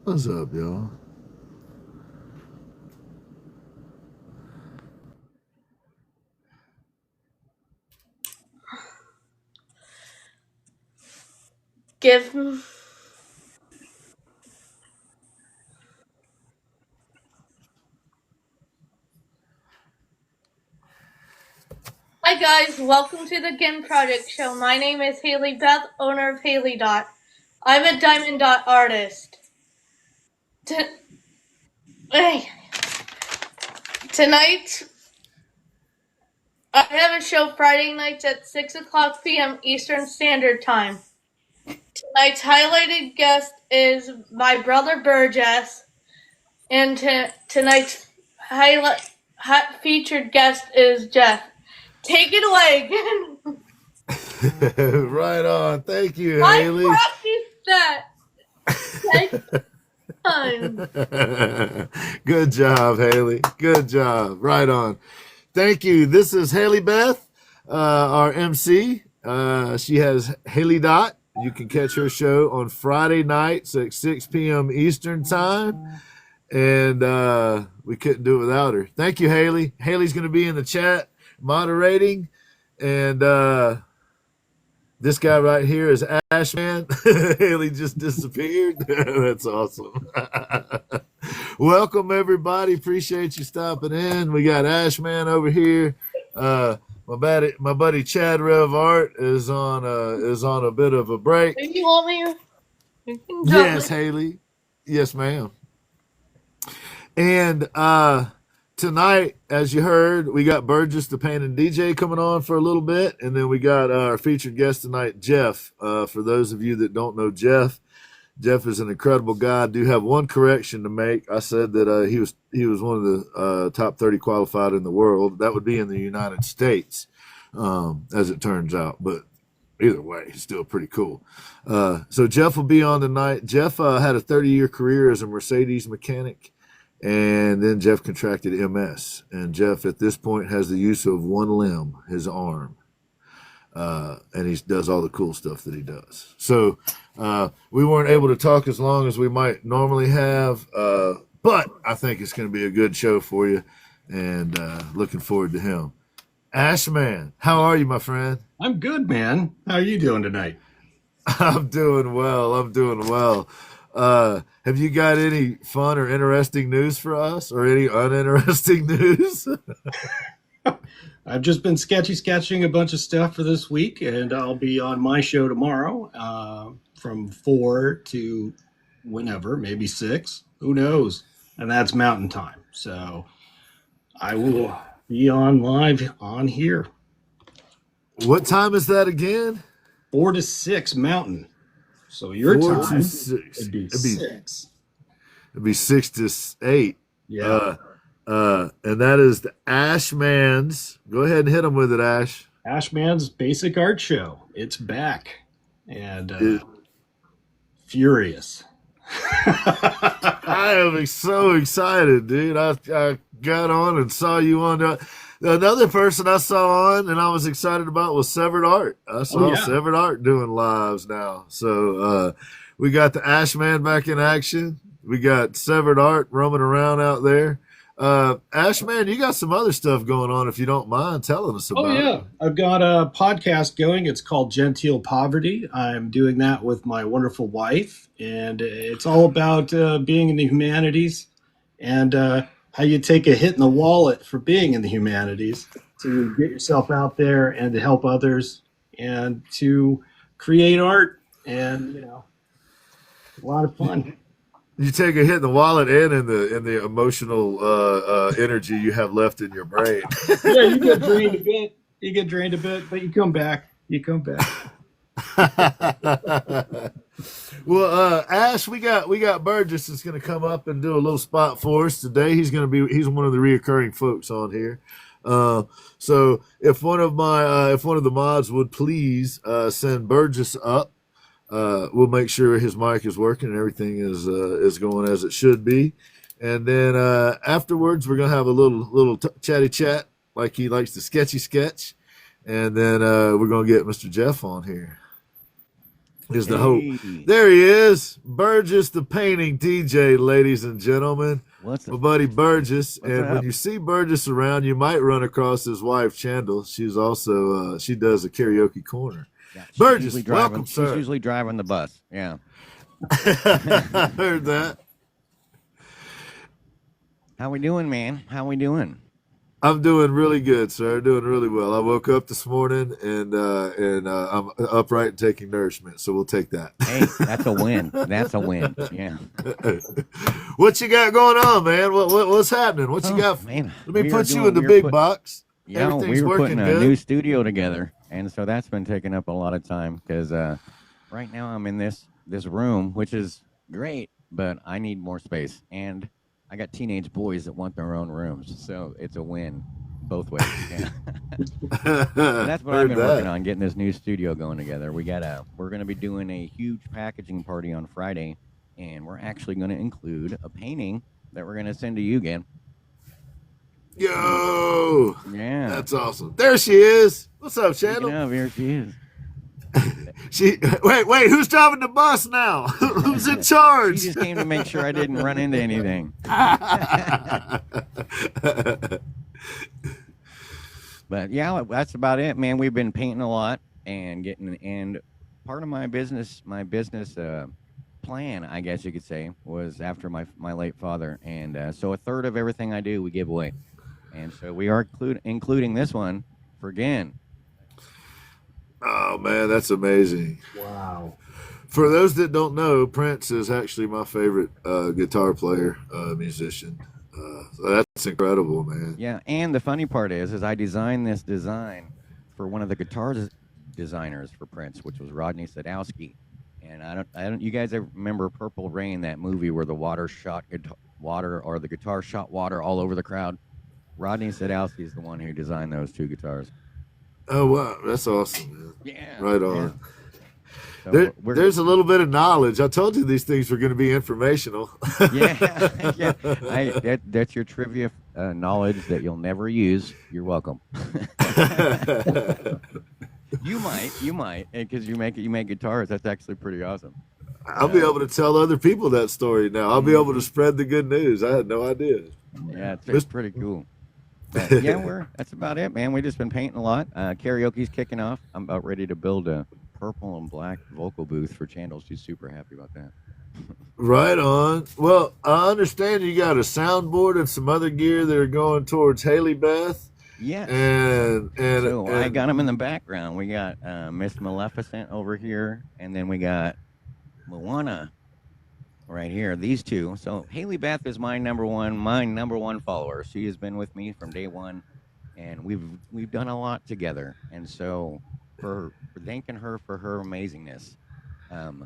What's up, y'all? Give. Hi guys, welcome to the Gin Project Show. My name is Haley Beth, owner of Haley Dot. I'm a Diamond Dot artist. Hey, tonight I have a show Friday nights at 6 o'clock p.m. Eastern Standard Time. Tonight's highlighted guest is my brother Burgess, and tonight's featured guest is Jeff. Take it away again. Right on. Thank you, I Haley. practiced that. Time. Good job, Haley. Good job. Right on. Thank you. This is Haley Beth, our MC. She has Haley Dot. You can catch her show on Friday nights at 6 p.m. Eastern Time. And we couldn't do it without her. Thank you, Haley. Haley's going to be in the chat moderating. And this guy right here is Ashman. Haley just disappeared. That's awesome. Welcome, everybody. Appreciate you stopping in. We got Ashman over here. My buddy Chad Rev Art is on a bit of a break. Do you want me? You can Yes, Haley. Yes, ma'am. And tonight, as you heard, we got Burgess the Pain and DJ coming on for a little bit, and then we got our featured guest tonight, Jeff. For those of you that don't know Jeff, Jeff is an incredible guy. I do have one correction to make. I said that he was one of the top 30 qualified in the world. That would be in the United States, as it turns out. But either way, he's still pretty cool. So Jeff will be on tonight. Jeff had a 30-year career as a Mercedes mechanic. And then Jeff contracted MS. And Jeff, at this point, has the use of one limb, his arm. And he does all the cool stuff that he does. So we weren't able to talk as long as we might normally have. But I think it's going to be a good show for you. And looking forward to him. Ashman, how are you, my friend? I'm good, man. How are you doing tonight? I'm doing well. Have you got any fun or interesting news for us, or any uninteresting news? I've just been sketching a bunch of stuff for this week, and I'll be on my show tomorrow from 4 to whenever, maybe 6. Who knows? And that's Mountain Time. So I will be on live on here. What time is that again? 4 to 6 Mountain. So your 4 time to 6. would be 6. It'd be 6 to 8. Yeah. And that is the Ashman's. Go ahead and hit him with it, Ash. Ashman's Basic Art Show. It's back. And furious. I am so excited, dude. I got on and saw you on. Another person I saw on and I was excited about was Severed Art. I saw Severed Art doing lives now. So we got the Ashman back in action. We got Severed Art roaming around out there. Ashman, you got some other stuff going on if you don't mind telling us about it. I've got a podcast going. It's called Genteel Poverty. I'm doing that with my wonderful wife, and it's all about being in the humanities and how you take a hit in the wallet for being in the humanities to get yourself out there and to help others and to create art, and a lot of fun. You take a hit in the wallet and in the emotional energy you have left in your brain. Yeah, you get drained a bit, but you come back. Well, Ash, we got Burgess that's going to come up and do a little spot for us today. He's one of the reoccurring folks on here. So if one of the mods would please send Burgess up. We'll make sure his mic is working and everything is going as it should be. And then afterwards, we're gonna have a little chatty chat like he likes to sketch. And then we're gonna get Mr. Jeff on here. is the hope. Hey, There he is, Burgess, the painting DJ, ladies and gentlemen. what's My up? buddy Burgess. What's And when up? you see Burgess around, you might run across his wife, Chandel. She's also, she does a karaoke corner. Yeah, she's Burgess, usually driving. welcome, She's sir. usually driving the bus. Yeah. I heard that. How we doing, man? How we doing? I'm doing really good, sir. Doing really well. I woke up this morning and I'm upright and taking nourishment, so we'll take that. Hey, that's a win. That's a win. Yeah. What you got going on, man? What's happening? What you Oh, got? man. Let me we are put you doing- in the we are big put- box. Yeah, Everything's we were working putting a good. new studio together, and so that's been taking up a lot of time because right now I'm in this room, which is great, but I need more space, and I got teenage boys that want their own rooms, so it's a win both ways. Yeah. So that's what I've been working on, getting this new studio going together. We're going to be doing a huge packaging party on Friday, and we're actually going to include a painting that we're going to send to you again. Yo, Yeah. that's awesome. There she is. What's up, Speaking Chandel? of, here she is. Wait. Who's driving the bus now? Who's in She charge? just came to make sure I didn't run into anything. But yeah, that's about it, man. We've been painting a lot and part of my business plan, I guess you could say, was after my late father, and so a third of everything I do we give away, and so we are including this one for Gin. Oh man, that's amazing. Wow. For those that don't know, Prince is actually my favorite guitar player, musician. So that's incredible, man. Yeah, and the funny part is I designed this design for one of the guitar designers for Prince, which was Rodney Sadowski. And I don't. You guys ever remember Purple Rain, that movie where the the guitar shot water all over the crowd? Rodney Sadowski is the one who designed those two guitars. Oh wow, that's awesome, man. Yeah, Right yeah. on. So There's a little bit of knowledge. I told you these things were going to be informational. yeah, yeah. That's your trivia knowledge that you'll never use. You're welcome. You might, because you make guitars. That's actually pretty awesome. I'll be able to tell other people that story now. I'll be able to spread the good news. I had no idea. Yeah, it's pretty cool. But yeah, that's about it, man. We've just been painting a lot. Karaoke's kicking off. I'm about ready to build a purple and black vocal booth for Chandel. She's super happy about that. Right on. Well, I understand you got a soundboard and some other gear that are going towards Haley Beth. Yes. And I got them in the background. We got Miss Maleficent over here, and then we got Moana right here. These two. So Haley Beth is my number one follower. She has been with me from day one, and we've done a lot together. And so for thanking her for her amazingness,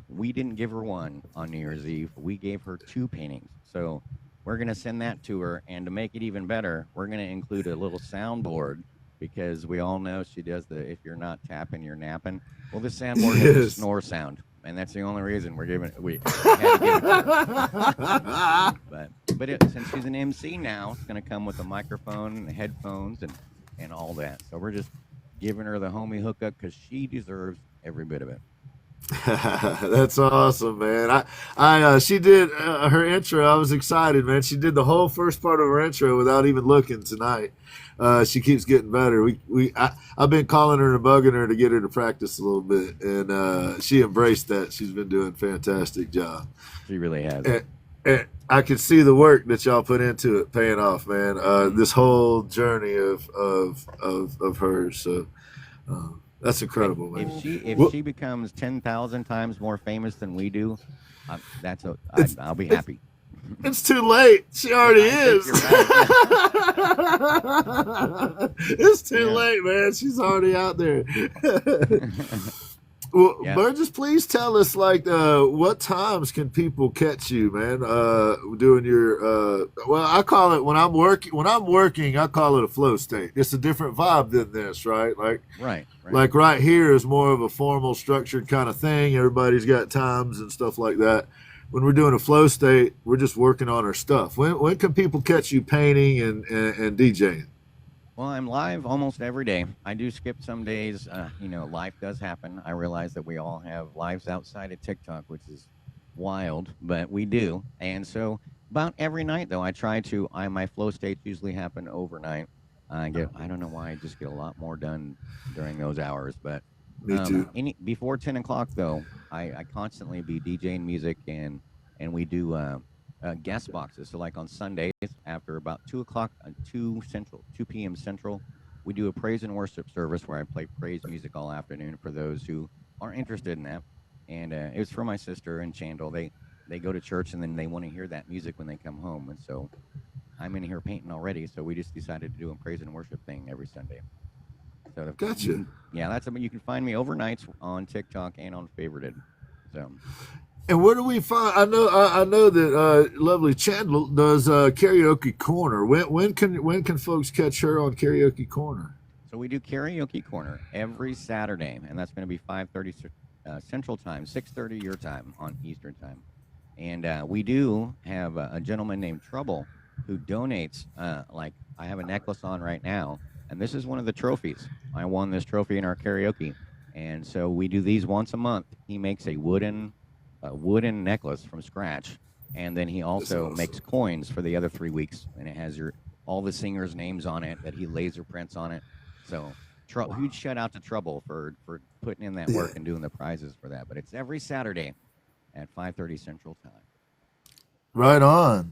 we didn't give her one on New Year's Eve. We gave her 2 paintings. So we're going to send that to her, and to make it even better, we're going to include a little soundboard, because we all know she does the "if you're not tapping, you're napping." Well, this soundboard has a Yes. snore sound, and that's the only reason we're giving it. We had to give it to her. But since she's an MC now, it's going to come with a microphone and headphones and all that. So we're just giving her the homie hookup because she deserves every bit of it. That's awesome, man. She did her intro. I was excited, man. She did the whole first part of her intro without even looking tonight. She keeps getting better. I've been calling her and bugging her to get her to practice a little bit, and she embraced that. She's been doing a fantastic job. She really has. And I can see the work that y'all put into it paying off, man. This whole journey of hers. So that's incredible, man. If she becomes 10,000 times more famous than we do, I'll be happy. It's too late. She already I think is. you're It's too Yeah. late, man. She's already out there. Well, Yeah. Burgess, please tell us, what times can people catch you, man? Doing your I call it when I'm working, I call it a flow state. It's a different vibe than this, right? Right. Like right here is more of a formal, structured kind of thing. Everybody's got times and stuff like that. When we're doing a flow state, we're just working on our stuff. When can people catch you painting and DJing? Well, I'm live almost every day. I do skip some days. Life does happen. I realize that we all have lives outside of TikTok, which is wild, but we do. And so, about every night, though, I try to. My flow states usually happen overnight. I don't know why, I just get a lot more done during those hours. But Me too. before 10 o'clock, though, I constantly be DJing music, and we do guest boxes. So, like on Sundays, after about 2 o'clock, 2 p.m. Central, we do a praise and worship service where I play praise music all afternoon for those who are interested in that. And it was for my sister and Chandel. They go to church and then they want to hear that music when they come home. And so I'm in here painting already. So we just decided to do a praise and worship thing every Sunday. So Gotcha. that's something you can find me overnights on TikTok and on Favorited. So. And where do we find? I know that lovely Chandler does Karaoke Corner. When can folks catch her on Karaoke Corner? So we do Karaoke Corner every Saturday, and that's going to be 5:30 Central Time, 6:30 your time on Eastern Time. And we do have a gentleman named Trouble who donates. Like I have a necklace on right now, and this is one of the trophies. I won this trophy in our karaoke, and so we do these once a month. He makes a wooden necklace from scratch, and then he also awesome. makes coins for the other 3 weeks, and it has all the singers' names on it that he laser prints on it. So huge shout out to Trouble for putting in that work and doing the prizes for that. But it's every Saturday at 5:30 Central Time. Right on.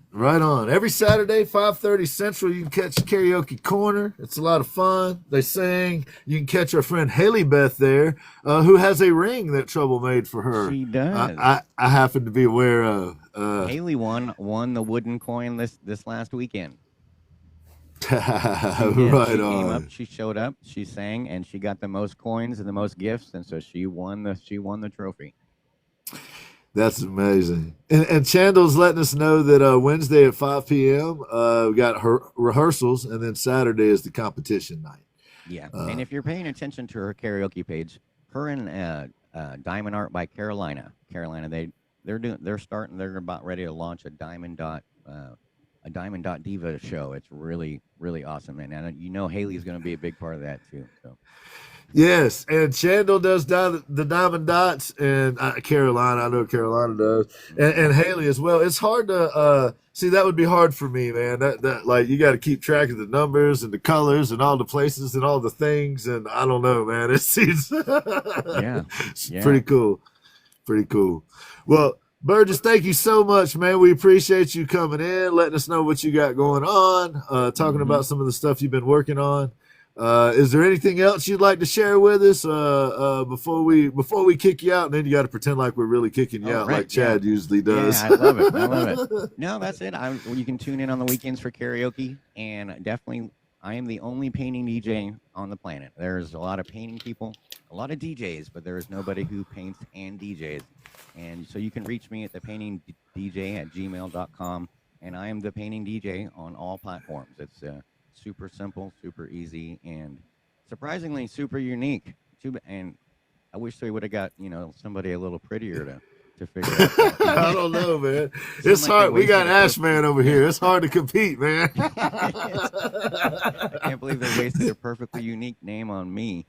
Every Saturday, 5:30 Central, you can catch Karaoke Corner. It's a lot of fun. They sing. You can catch our friend Haley Beth there, who has a ring that Trouble made for her. She does. I happen to be aware of. Haley won the wooden coin this last weekend. Right She came on. up, she showed up, she sang, and she got the most coins and the most gifts, and so she won the trophy. That's amazing. And Chandler's letting us know that Wednesday at 5 p.m. We got her rehearsals, and then Saturday is the competition night. Yeah, and if you're paying attention to her karaoke page, her and Diamond Art by Carolina, they're about ready to launch a Diamond Dot Diva show. It's really, really awesome, and you know Haley's going to be a big part of that too. So. Yes, and Chandler does the Diamond Dots, and Carolina, I know Carolina does, and Haley as well. It's hard to see. That would be hard for me, man. That like you got to keep track of the numbers and the colors and all the places and all the things, and I don't know, man. It seems it's pretty cool, pretty cool. Well, Burgess, thank you so much, man. We appreciate you coming in, letting us know what you got going on, talking about some of the stuff you've been working on. Is there anything else you'd like to share with us before we kick you out? And then you got to pretend like we're really kicking you out, right, like Chad usually does. Yeah, I love it. No, that's it. You can tune in on the weekends for karaoke, and definitely, I am the only painting DJ on the planet. There's a lot of painting people, a lot of DJs, but there is nobody who paints and DJs. And so you can reach me at thepaintingdj@gmail.com, and I am the painting DJ on all platforms. It's super simple, super easy, and surprisingly super unique. And I wish they would have got somebody a little prettier to figure out. I don't know, man. It's hard. We got Ashman over here. It's hard to compete, man. I can't believe they wasted a perfectly unique name on me.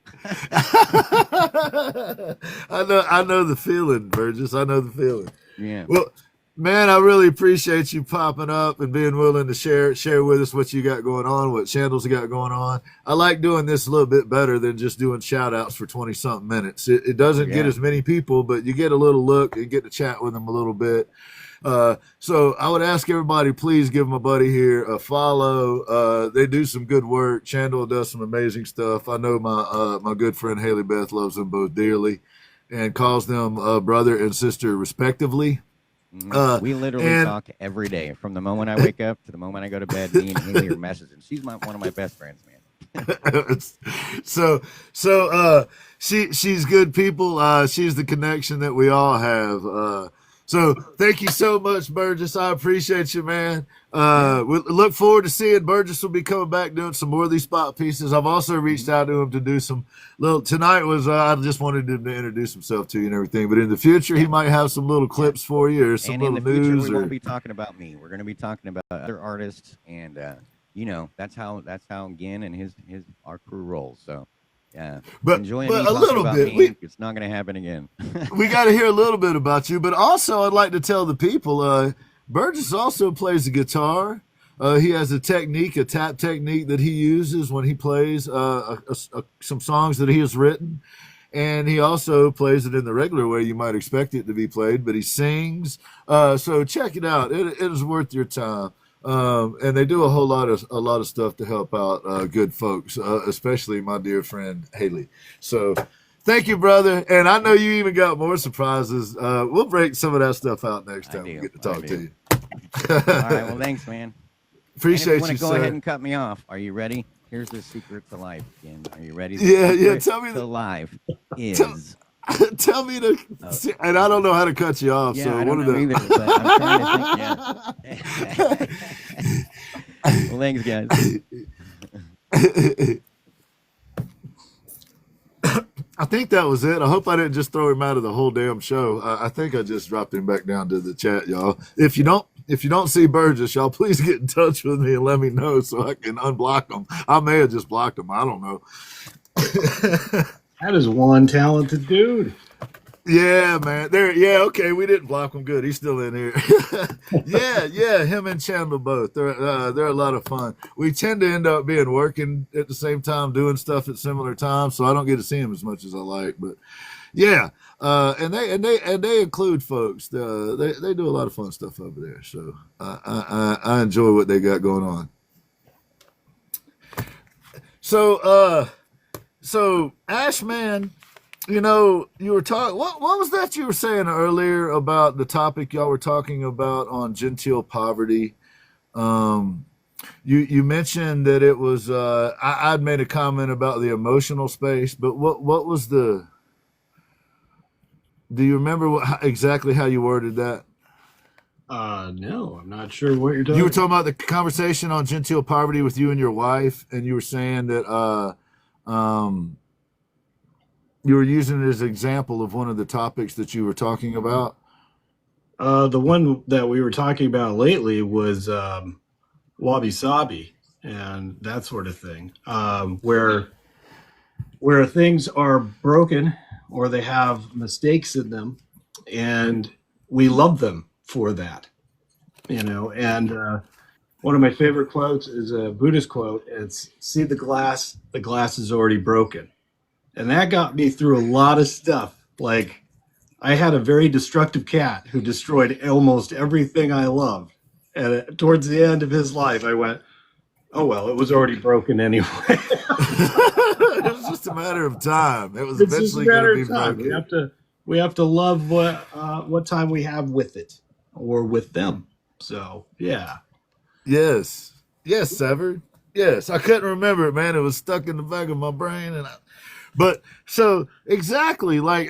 I know the feeling, Burgess. I know the feeling. Yeah. Well, man, I really appreciate you popping up and being willing to share with us what you got going on, what Chandler's got going on. I like doing this a little bit better than just doing shout outs for 20-something minutes. It doesn't get as many people, but you get a little look and get to chat with them a little bit. So I would ask everybody, please give my buddy here a follow. They do some good work. Chandler does some amazing stuff. I know my good friend Haley Beth loves them both dearly and calls them brother and sister respectively. We literally talk every day from the moment I wake up to the moment I go to bed. Me and Haley are messaging. She's one of my best friends, man. So she's good people. She's the connection that we all have. So thank you so much, Burgess. I appreciate you, man. We look forward to seeing Burgess will be coming back doing some more of these spot pieces. I've also reached out to him to do some tonight was, I just wanted him to introduce himself to you and everything, but in the future, he might have some little clips for you or some and little in the future, news. we won't be talking about me. We're going to be talking about other artists and, that's how Gin and our crew rolls. So yeah, But enjoying but me a talking little about bit. me. It's not going to happen again. We got to hear a little bit about you, but also I'd like to tell the people, Burgess also plays the guitar. He has a tap technique that he uses when he plays some songs that he has written. And he also plays it in the regular way you might expect it to be played, but he sings. So check it out. It is worth your time. And they do a lot of stuff to help out good folks, especially my dear friend Haley. So thank you, brother. And I know you even got more surprises. We'll break some of that stuff out next time we get to talk to you. All right. Well, thanks, man. Appreciate and if you want to go sir. ahead and cut me off, are you ready? Here's the secret to life again. Are you ready? Yeah. Tell me to life is. Tell me to, and I don't know how to cut you off. Yeah, so I don't know either, but I'm trying to think. Yeah. Well, thanks, guys. I think that was it. I hope I didn't just throw him out of the whole damn show. I think I just dropped him back down to the chat, y'all. If you don't see Burgess, y'all please get in touch with me and let me know so I can unblock him. I may have just blocked him. I don't know. That is one talented dude. Yeah, man. Okay. We didn't block him. Good. He's still in here. yeah. Him and Chandler both. They're a lot of fun. We tend to end up being working at the same time, doing stuff at similar times, so I don't get to see him as much as I like. But yeah, and they include folks. They do a lot of fun stuff over there. So I enjoy what they got going on. So Ashman. You were talking. What was that you were saying earlier about the topic y'all were talking about on genteel poverty? You mentioned that it was. I'd made a comment about the emotional space, but what was the? Do you remember exactly how you worded that? No, I'm not sure what you're talking. You were talking about the conversation on genteel poverty with you and your wife, and you were saying that. You were using it as an example of one of the topics that you were talking about. The one that we were talking about lately was wabi sabi and that sort of thing, where things are broken or they have mistakes in them, and we love them for that, And one of my favorite quotes is a Buddhist quote. It's "See the glass is already broken." And that got me through a lot of stuff. Like, I had a very destructive cat who destroyed almost everything I loved. And towards the end of his life, I went, oh, well, it was already broken anyway. It was just a matter of time. It was eventually going to be broken. We have to love what time we have with it or with them. So, yeah. Yes, Severed. Yes, I couldn't remember it, man. It was stuck in the back of my brain, but so exactly like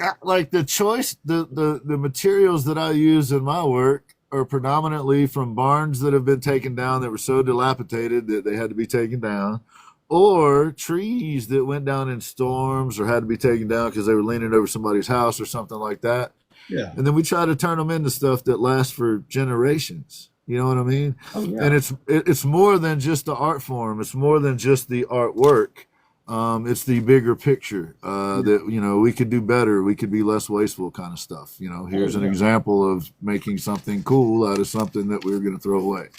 the choice, the materials that I use in my work are predominantly from barns that have been taken down that were so dilapidated that they had to be taken down, or trees that went down in storms or had to be taken down because they were leaning over somebody's house or something like that. Yeah. And then we try to turn them into stuff that lasts for generations. You know what I mean? Oh, yeah. And it's more than just the art form. It's more than just the artwork. It's the bigger picture that, we could do better. We could be less wasteful kind of stuff. Here's an example of making something cool out of something that we were going to throw away.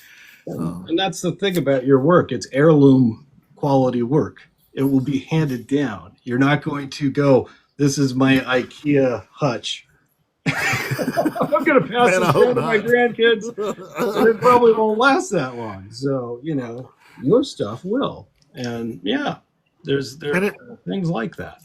And that's the thing about your work. It's heirloom quality work. It will be handed down. You're not going to go, this is my IKEA hutch. I'm going to pass this down to my grandkids. And it probably won't last that long. So, your stuff will. And yeah. There's things like that,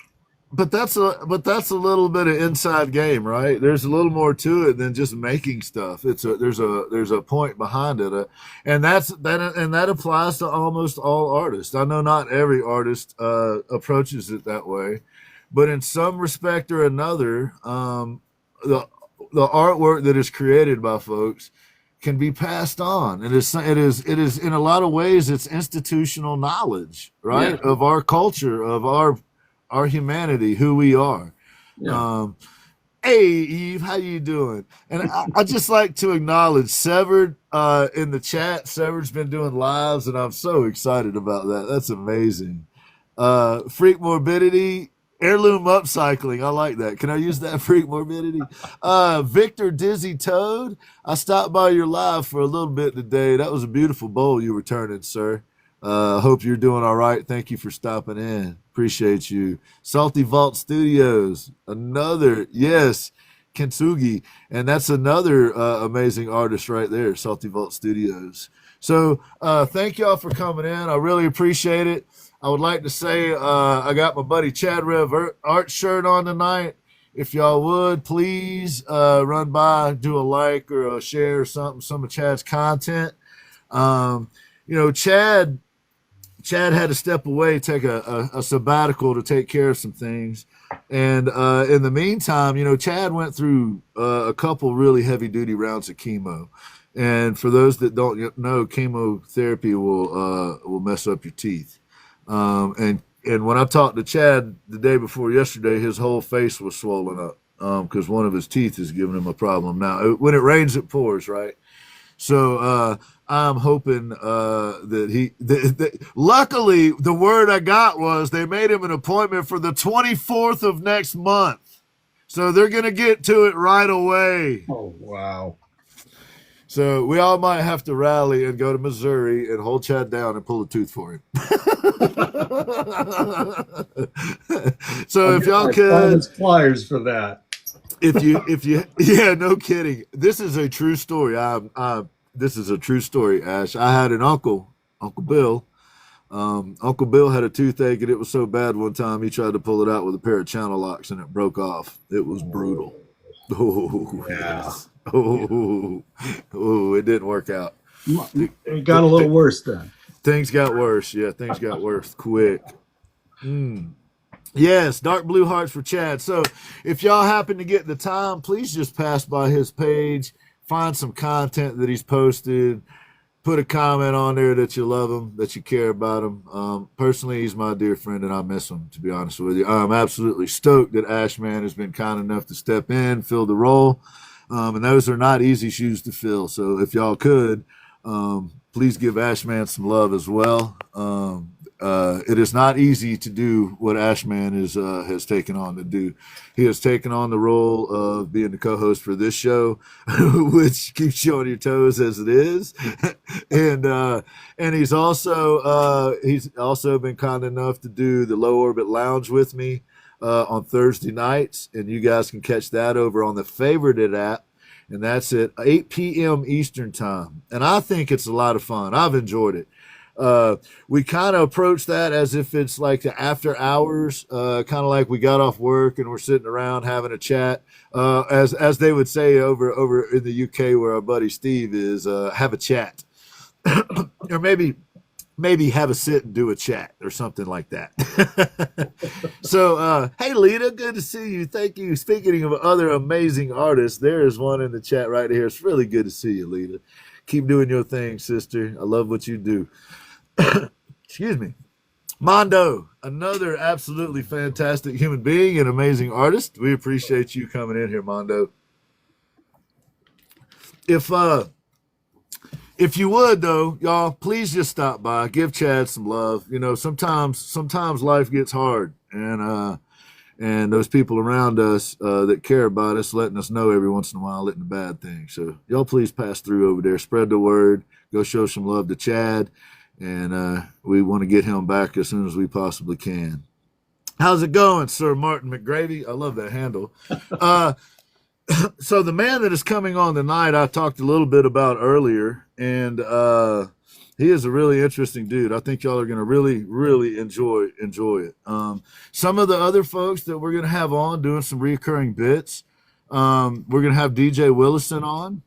but that's a little bit of inside game, right? There's a little more to it than just making stuff. There's a point behind it, and that applies to almost all artists. I know not every artist approaches it that way, but in some respect or another, the artwork that is created by folks can be passed on. It is in a lot of ways, it's institutional knowledge, right? Yeah. Of our culture, of our humanity, who we are. Yeah. Hey Eve, how you doing? And I just like to acknowledge Severed in the chat. Severed's been doing lives, and I'm so excited about that. That's amazing. Freak Morbidity, heirloom upcycling. I like that. Can I use that? Freak Morbidity. Victor Dizzy Toad, I stopped by your live for a little bit today. That was a beautiful bowl you were turning, sir. Hope you're doing all right. Thank you for stopping in. Appreciate you. Salty Vault Studios, another, yes, Kintsugi. And that's another amazing artist right there, Salty Vault Studios. So thank y'all for coming in. I really appreciate it. I would like to say I got my buddy Chad Rev art shirt on tonight. If y'all would, please run by, do a like or a share or something, some of Chad's content. Chad had to step away, take a sabbatical to take care of some things. And in the meantime, Chad went through a couple really heavy-duty rounds of chemo. And for those that don't know, chemotherapy will mess up your teeth. And when I talked to Chad the day before yesterday, his whole face was swollen up because one of his teeth is giving him a problem. Now, when it rains, it pours, right? So I'm hoping that luckily the word I got was they made him an appointment for the 24th of next month. So they're going to get to it right away. Oh, wow. So we all might have to rally and go to Missouri and hold Chad down and pull a tooth for him. So if y'all could, flyers for that. if you, yeah, no kidding. This is a true story. This is a true story, Ash. I had an Uncle Bill. Uncle Bill had a toothache, and it was so bad one time he tried to pull it out with a pair of channel locks, and it broke off. It was brutal. Oh, Yeah. yes. Oh, it didn't work out. It got a little worse then. Things got worse. Yeah, things got worse quick. Yes, dark blue hearts for Chad. So if y'all happen to get the time, please just pass by his page, find some content that he's posted, put a comment on there that you love him, that you care about him. Personally, he's my dear friend, and I miss him, to be honest with you. I'm absolutely stoked that Ashman has been kind enough to step in, fill the role. And those are not easy shoes to fill. So if y'all could, please give Ashman some love as well. It is not easy to do what Ashman has taken on to do. He has taken on the role of being the co-host for this show, which keeps you on your toes as it is. And he's also been kind enough to do the Low Orbit Lounge with me on Thursday nights, and you guys can catch that over on the Favorited app, and that's at 8 p.m. Eastern time. And I think it's a lot of fun. I've enjoyed it. We kind of approach that as if it's like the after hours, kind of like we got off work and we're sitting around having a chat, as they would say over in the UK where our buddy Steve is, have a chat, or maybe have a sit and do a chat or something like that. So, hey, Lita, good to see you. Thank you. Speaking of other amazing artists, there is one in the chat right here. It's really good to see you, Lita. Keep doing your thing, sister. I love what you do. Excuse me. Mondo, another absolutely fantastic human being and amazing artist. We appreciate you coming in here, Mondo. If you would, though, y'all, please just stop by. Give Chad some love. Sometimes life gets hard, and those people around us that care about us letting us know every once in a while isn't a bad thing. So y'all please pass through over there. Spread the word. Go show some love to Chad, and we want to get him back as soon as we possibly can. How's it going, Sir Martin McGravy? I love that handle. So the man that is coming on tonight, I talked a little bit about earlier, and he is a really interesting dude. I think y'all are going to really, really enjoy it. Some of the other folks that we're going to have on doing some reoccurring bits, we're going to have DJ Willison on.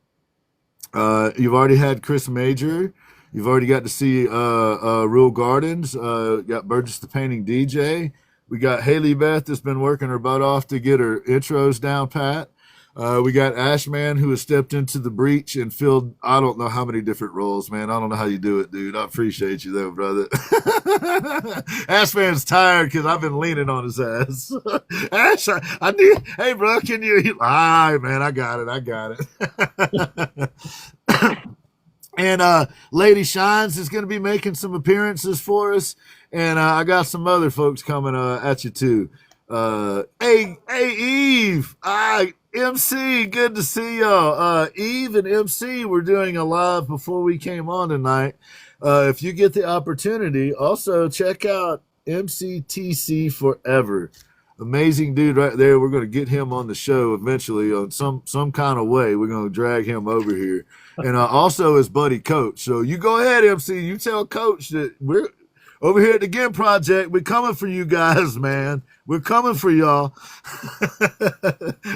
You've already had Chris Major. You've already got to see Real Gardens. Got Burgess the Painting DJ. We got Haley Beth that's been working her butt off to get her intros down pat. We got Ashman, who has stepped into the breach and filled I don't know how many different roles, man. I don't know how you do it, dude. I appreciate you though, brother. Ashman's tired because I've been leaning on his ass. Ash, I need. Hey, bro, can you? All right, man. I got it. And Lady Shines is going to be making some appearances for us, and I got some other folks coming at you too. Hey, Eve. MC, good to see y'all. Eve and MC were doing a live before we came on tonight. If you get the opportunity, also check out MCTC Forever. Amazing dude right there. We're going to get him on the show eventually on some kind of way. We're going to drag him over here. And also his buddy Coach. So you go ahead, MC. You tell Coach that we're over here at the Gim Project. We're coming for you guys, man. We're coming for y'all.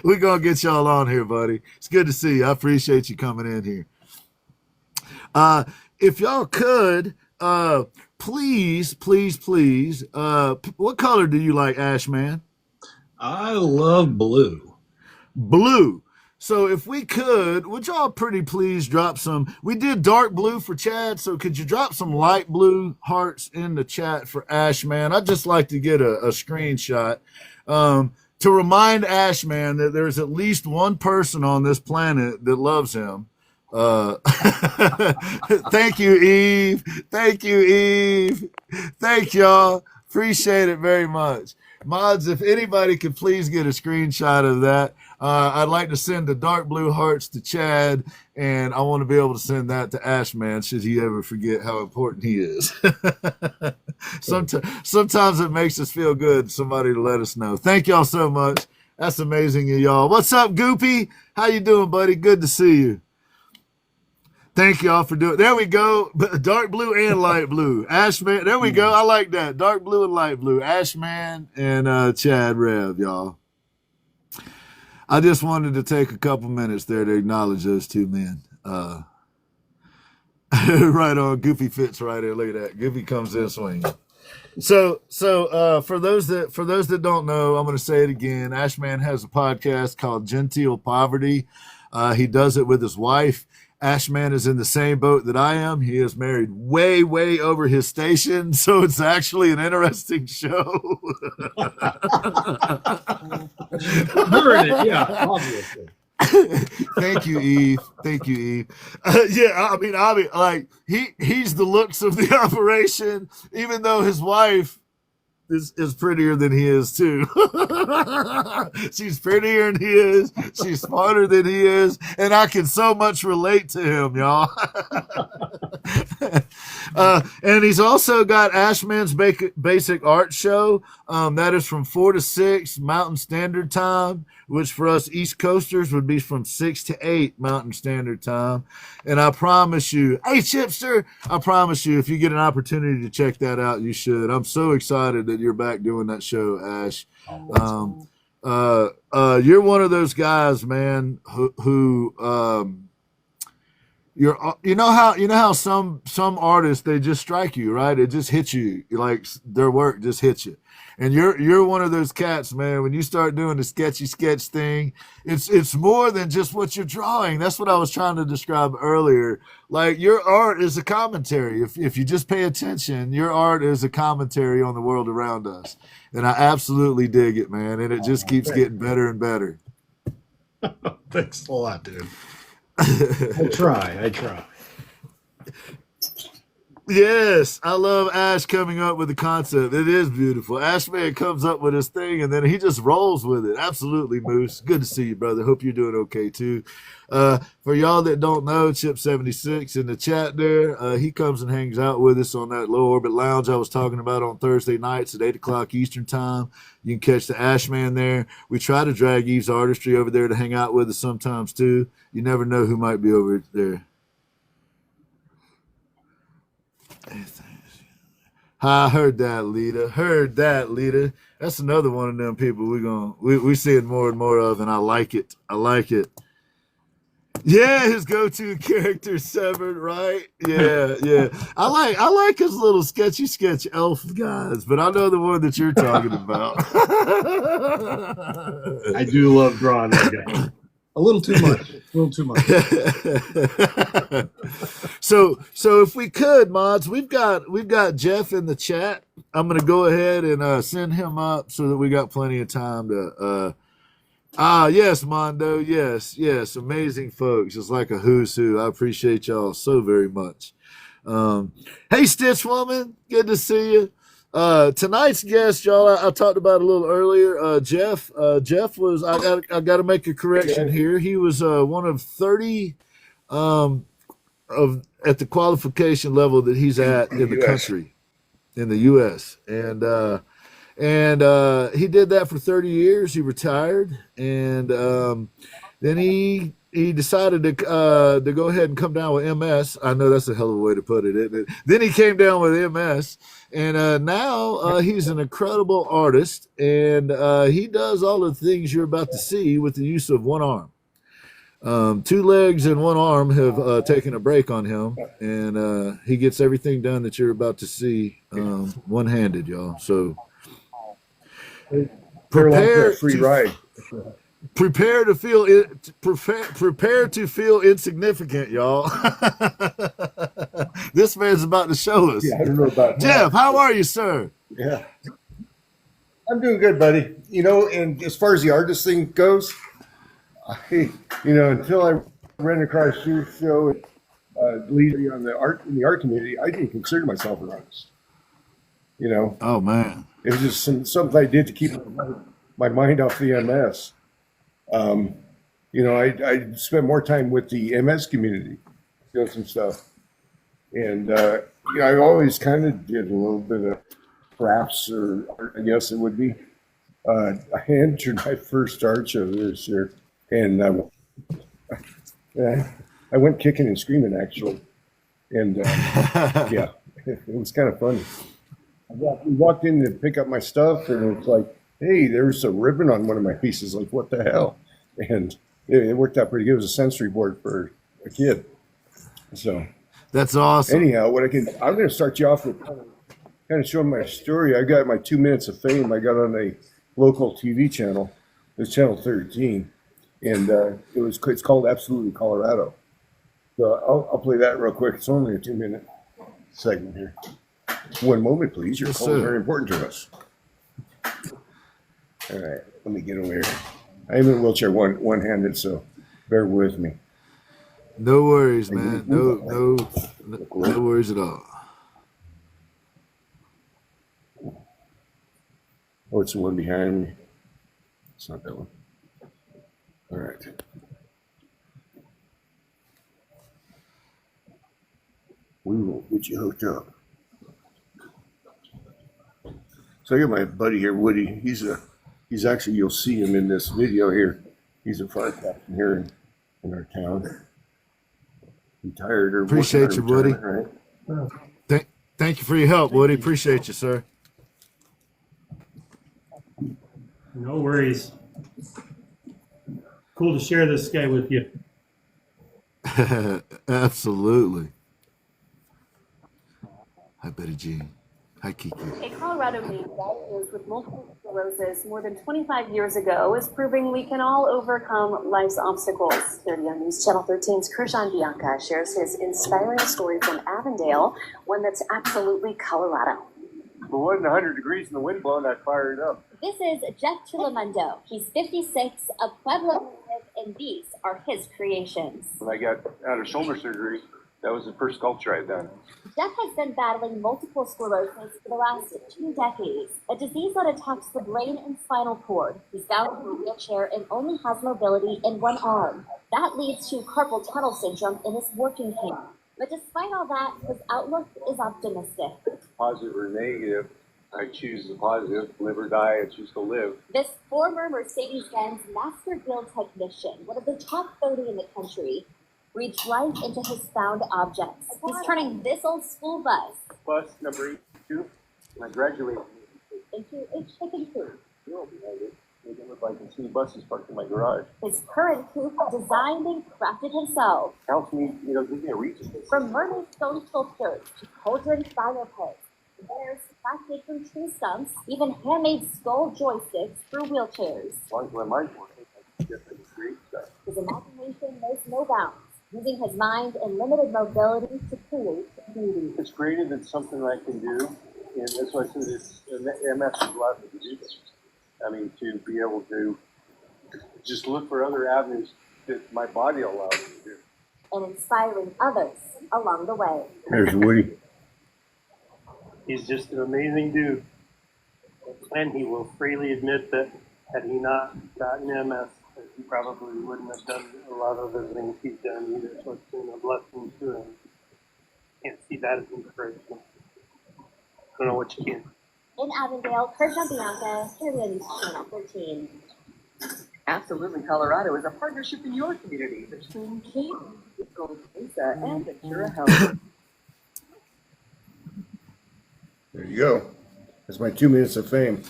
We're going to get y'all on here, buddy. It's good to see you. I appreciate you coming in here. If y'all could, please, what color do you like, Ashman? I love blue. Blue. So if we could, would y'all pretty please drop some, we did dark blue for Chad, so could you drop some light blue hearts in the chat for Ashman? I'd just like to get a screenshot to remind Ashman that there's at least one person on this planet that loves him. Thank you, Eve. Thank you, Eve. Thank y'all. Appreciate it very much. Mods, if anybody could please get a screenshot of that. I'd like to send the dark blue hearts to Chad, and I want to be able to send that to Ashman should he ever forget how important he is. Sometimes it makes us feel good, somebody to let us know. Thank y'all so much. That's amazing of y'all. What's up, Goopy? How you doing, buddy? Good to see you. Thank y'all for doing it. There we go. Dark blue and light blue. Ashman. There we go. I like that. Dark blue and light blue. Ashman and Chad Rev, y'all. I just wanted to take a couple minutes there to acknowledge those two men. Right on. Goofy fits right there. Look at that. Goofy comes in swinging. So for those that don't know, I'm going to say it again. Ashman has a podcast called Genteel Poverty. He does it with his wife. Ashman is in the same boat that I am. He is married way, way over his station, so it's actually an interesting show. Heard it, yeah, obviously. Thank you, Eve. Thank you, Eve. Yeah, I mean, like he's the looks of the operation, even though his wife is prettier than he is too. She's prettier than he is. She's smarter than he is, and I can so much relate to him, y'all. And he's also got Ashman's Basic Art Show. That is from 4 to 6 Mountain Standard Time, which for us East Coasters would be from 6 to 8 Mountain Standard Time. And I promise you, hey Chipster, I promise you, if you get an opportunity to check that out, you should. I'm so excited that you're back doing that show, Ash. You're one of those guys, man, who you know how some artists, they just strike you, right? It just hits you, like their work just hits you. And you're one of those cats, man. When you start doing the sketchy sketch thing, it's more than just what you're drawing. That's what I was trying to describe earlier. Like your art is a commentary. If you just pay attention, your art is a commentary on the world around us. And I absolutely dig it, man. And it just keeps getting better and better. Thanks a lot, dude. I try. Yes, I love Ash coming up with the concept. It is beautiful. Ashman comes up with his thing, and then he just rolls with it. Absolutely, Moose. Good to see you, brother. Hope you're doing okay, too. For y'all that don't know, Chip76 in the chat there, he comes and hangs out with us on that Low Orbit Lounge I was talking about on Thursday nights at 8 o'clock Eastern Time. You can catch the Ashman there. We try to drag Eve's Artistry over there to hang out with us sometimes, too. You never know who might be over there. I heard that, leader. That's another one of them people we see it more and more of, and I like it. Yeah, his go-to character Severed, right? Yeah. I like his little sketch elf guys, but I know the one that you're talking about. I do love drawing that guy. A little too much. A little too much. So if we could, mods, we've got Jeff in the chat. I'm gonna go ahead and send him up so that we got plenty of time to yes, Mondo, yes, amazing folks. It's like a who's who. I appreciate y'all so very much. Hey, Stitch Woman, good to see you. Tonight's guest, y'all, I talked about a little earlier. Jeff was. I got to make a correction here. He was one of 30 of at the qualification level that he's at in the country, in the U.S. And he did that for 30 years. He retired, and then he decided to go ahead and come down with MS. I know that's a hell of a way to put it. Then he came down with MS, and now he's an incredible artist, and he does all the things you're about to see with the use of one arm. 2 legs and 1 arm have taken a break on him, and he gets everything done that you're about to see one-handed, y'all. So prepare free ride. Prepare to feel insignificant, y'all. This man's about to show us. Yeah, I don't know about Jeff, how are you, sir? Yeah, I'm doing good, buddy. And as far as the artist thing goes, until I ran across your show, leading on the art in the art community, I didn't consider myself an artist. Oh man, it was just something I did to keep my mind off the MS. I spent more time with the MS community doing some stuff. And, I always kind of did a little bit of crafts, or art, I guess it would be. I entered my first art show this year, and I went kicking and screaming, actually. And, yeah, it was kind of funny. We walked in to pick up my stuff, and it's like, hey, there's a ribbon on one of my pieces. Like, what the hell? And it worked out pretty good. It was a sensory board for a kid. So that's awesome. Anyhow, I'm going to start you off with kind of showing my story. I got my 2 minutes of fame. I got on a local TV channel. It's Channel 13, and it's called Absolutely Colorado. So I'll play that real quick. It's only a 2-minute segment here. One moment, please. Your call is very important to us. All right, let me get over here. I am in a wheelchair, one-handed, so bear with me. No worries, man. No worries at all. Oh, it's the one behind me. It's not that one. All right. We will get you hooked up. So I got my buddy here, Woody. He's actually, you'll see him in this video here. He's a fire captain here in our town. Retired or appreciate you, Woody. Right? Thank you for your help, Woody. Appreciate you, sir. No worries. Cool to share this guy with you. Absolutely. Hi, Betty Jean. Hi, Kiki. A Colorado man diagnosed with multiple sclerosis more than 25 years ago is proving we can all overcome life's obstacles. 30 on News Channel 13's Kershawn Bianca shares his inspiring story from Avondale, one that's absolutely Colorado. Well, it wasn't 100 degrees in the wind blowing, I fired up. This is Jeff Chilamundo. He's 56, a Pueblo native, and these are his creations. When I got out of shoulder surgery, that was the first sculpture I'd done. Jeff has been battling multiple sclerosis for the last 2 decades, a disease that attacks the brain and spinal cord. He's bound in a wheelchair and only has mobility in one arm. That leads to carpal tunnel syndrome in his working hand. But despite all that, his outlook is optimistic. Positive or negative, I choose the positive. Live or die, I choose to live. This former Mercedes-Benz Master Build technician, one of the top 30 in the country, breathed life into his found objects. He's turning this old school bus number 82, and I graduated into a chicken coop. It looked like I can see buses parked in my garage. His current coop, designed and crafted himself. Helps me, give me a reason. From mermaid stone sculptures to cauldron fire pits, bears crafted from tree stumps, even handmade skull joysticks for wheelchairs. As long as my mind's working, I can get to the street. His imagination knows no bounds, using his mind and limited mobility to create beauty. It's greater than something I can do, and that's why I said MS has allowed me to do this. I mean, to be able to just look for other avenues that my body allows me to do. And inspiring others along the way. There's Woody. He's just an amazing dude. And he will freely admit that had he not gotten MS, that he probably wouldn't have done a lot of the things he's done either. So it's been a blessing to him. Can't see that as inspiration. Don't know what you can. In Avondale, Kershaw Bianca, Caribbean Channel 13. Absolutely, Colorado is a partnership in your community between King, Gold Mesa, and Ventura Health. There you go. That's my 2 minutes of fame.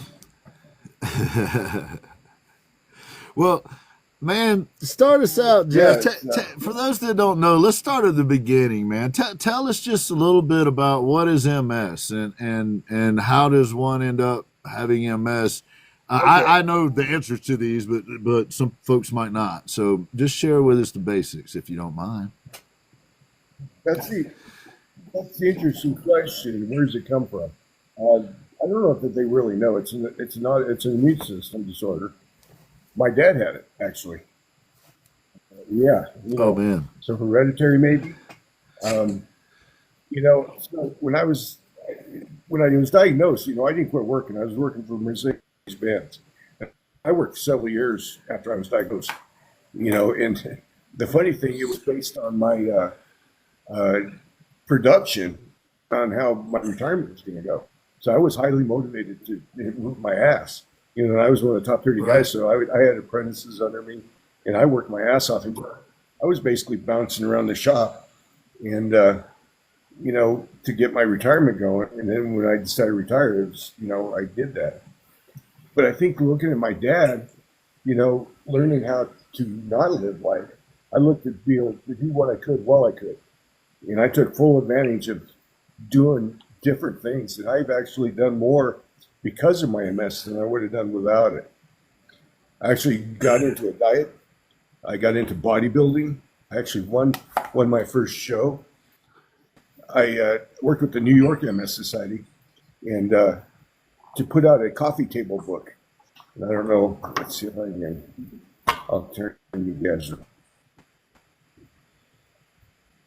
Well, man, start us out, Jeff. Yeah, For those that don't know, let's start at the beginning, man. Tell us just a little bit about what is MS and how does one end up having MS. I know the answers to these, but some folks might not. So just share with us the basics, if you don't mind. That's the interesting question. Where does it come from? I don't know if they really know. It's an immune system disorder. My dad had it, actually. Yeah. Oh man. So hereditary, maybe. So when I was diagnosed, I didn't quit working. I was working for Mercedes-Benz. I worked several years after I was diagnosed. And the funny thing, it was based on my production on how my retirement was going to go. So I was highly motivated to move my ass. I was one of the top 30 guys, so I had apprentices under me, and I worked my ass off. And I was basically bouncing around the shop, and to get my retirement going. And then when I decided to retire, it was, I did that. But I think looking at my dad, learning how to not live life, I looked at be able to do what I could while I could, and I took full advantage of doing different things. And I've actually done more because of my MS than I would have done without it. I actually got into a diet. I got into bodybuilding. I actually won my first show. I worked with the New York MS Society and to put out a coffee table book. And I don't know, let's see if I can, I'll turn you guys.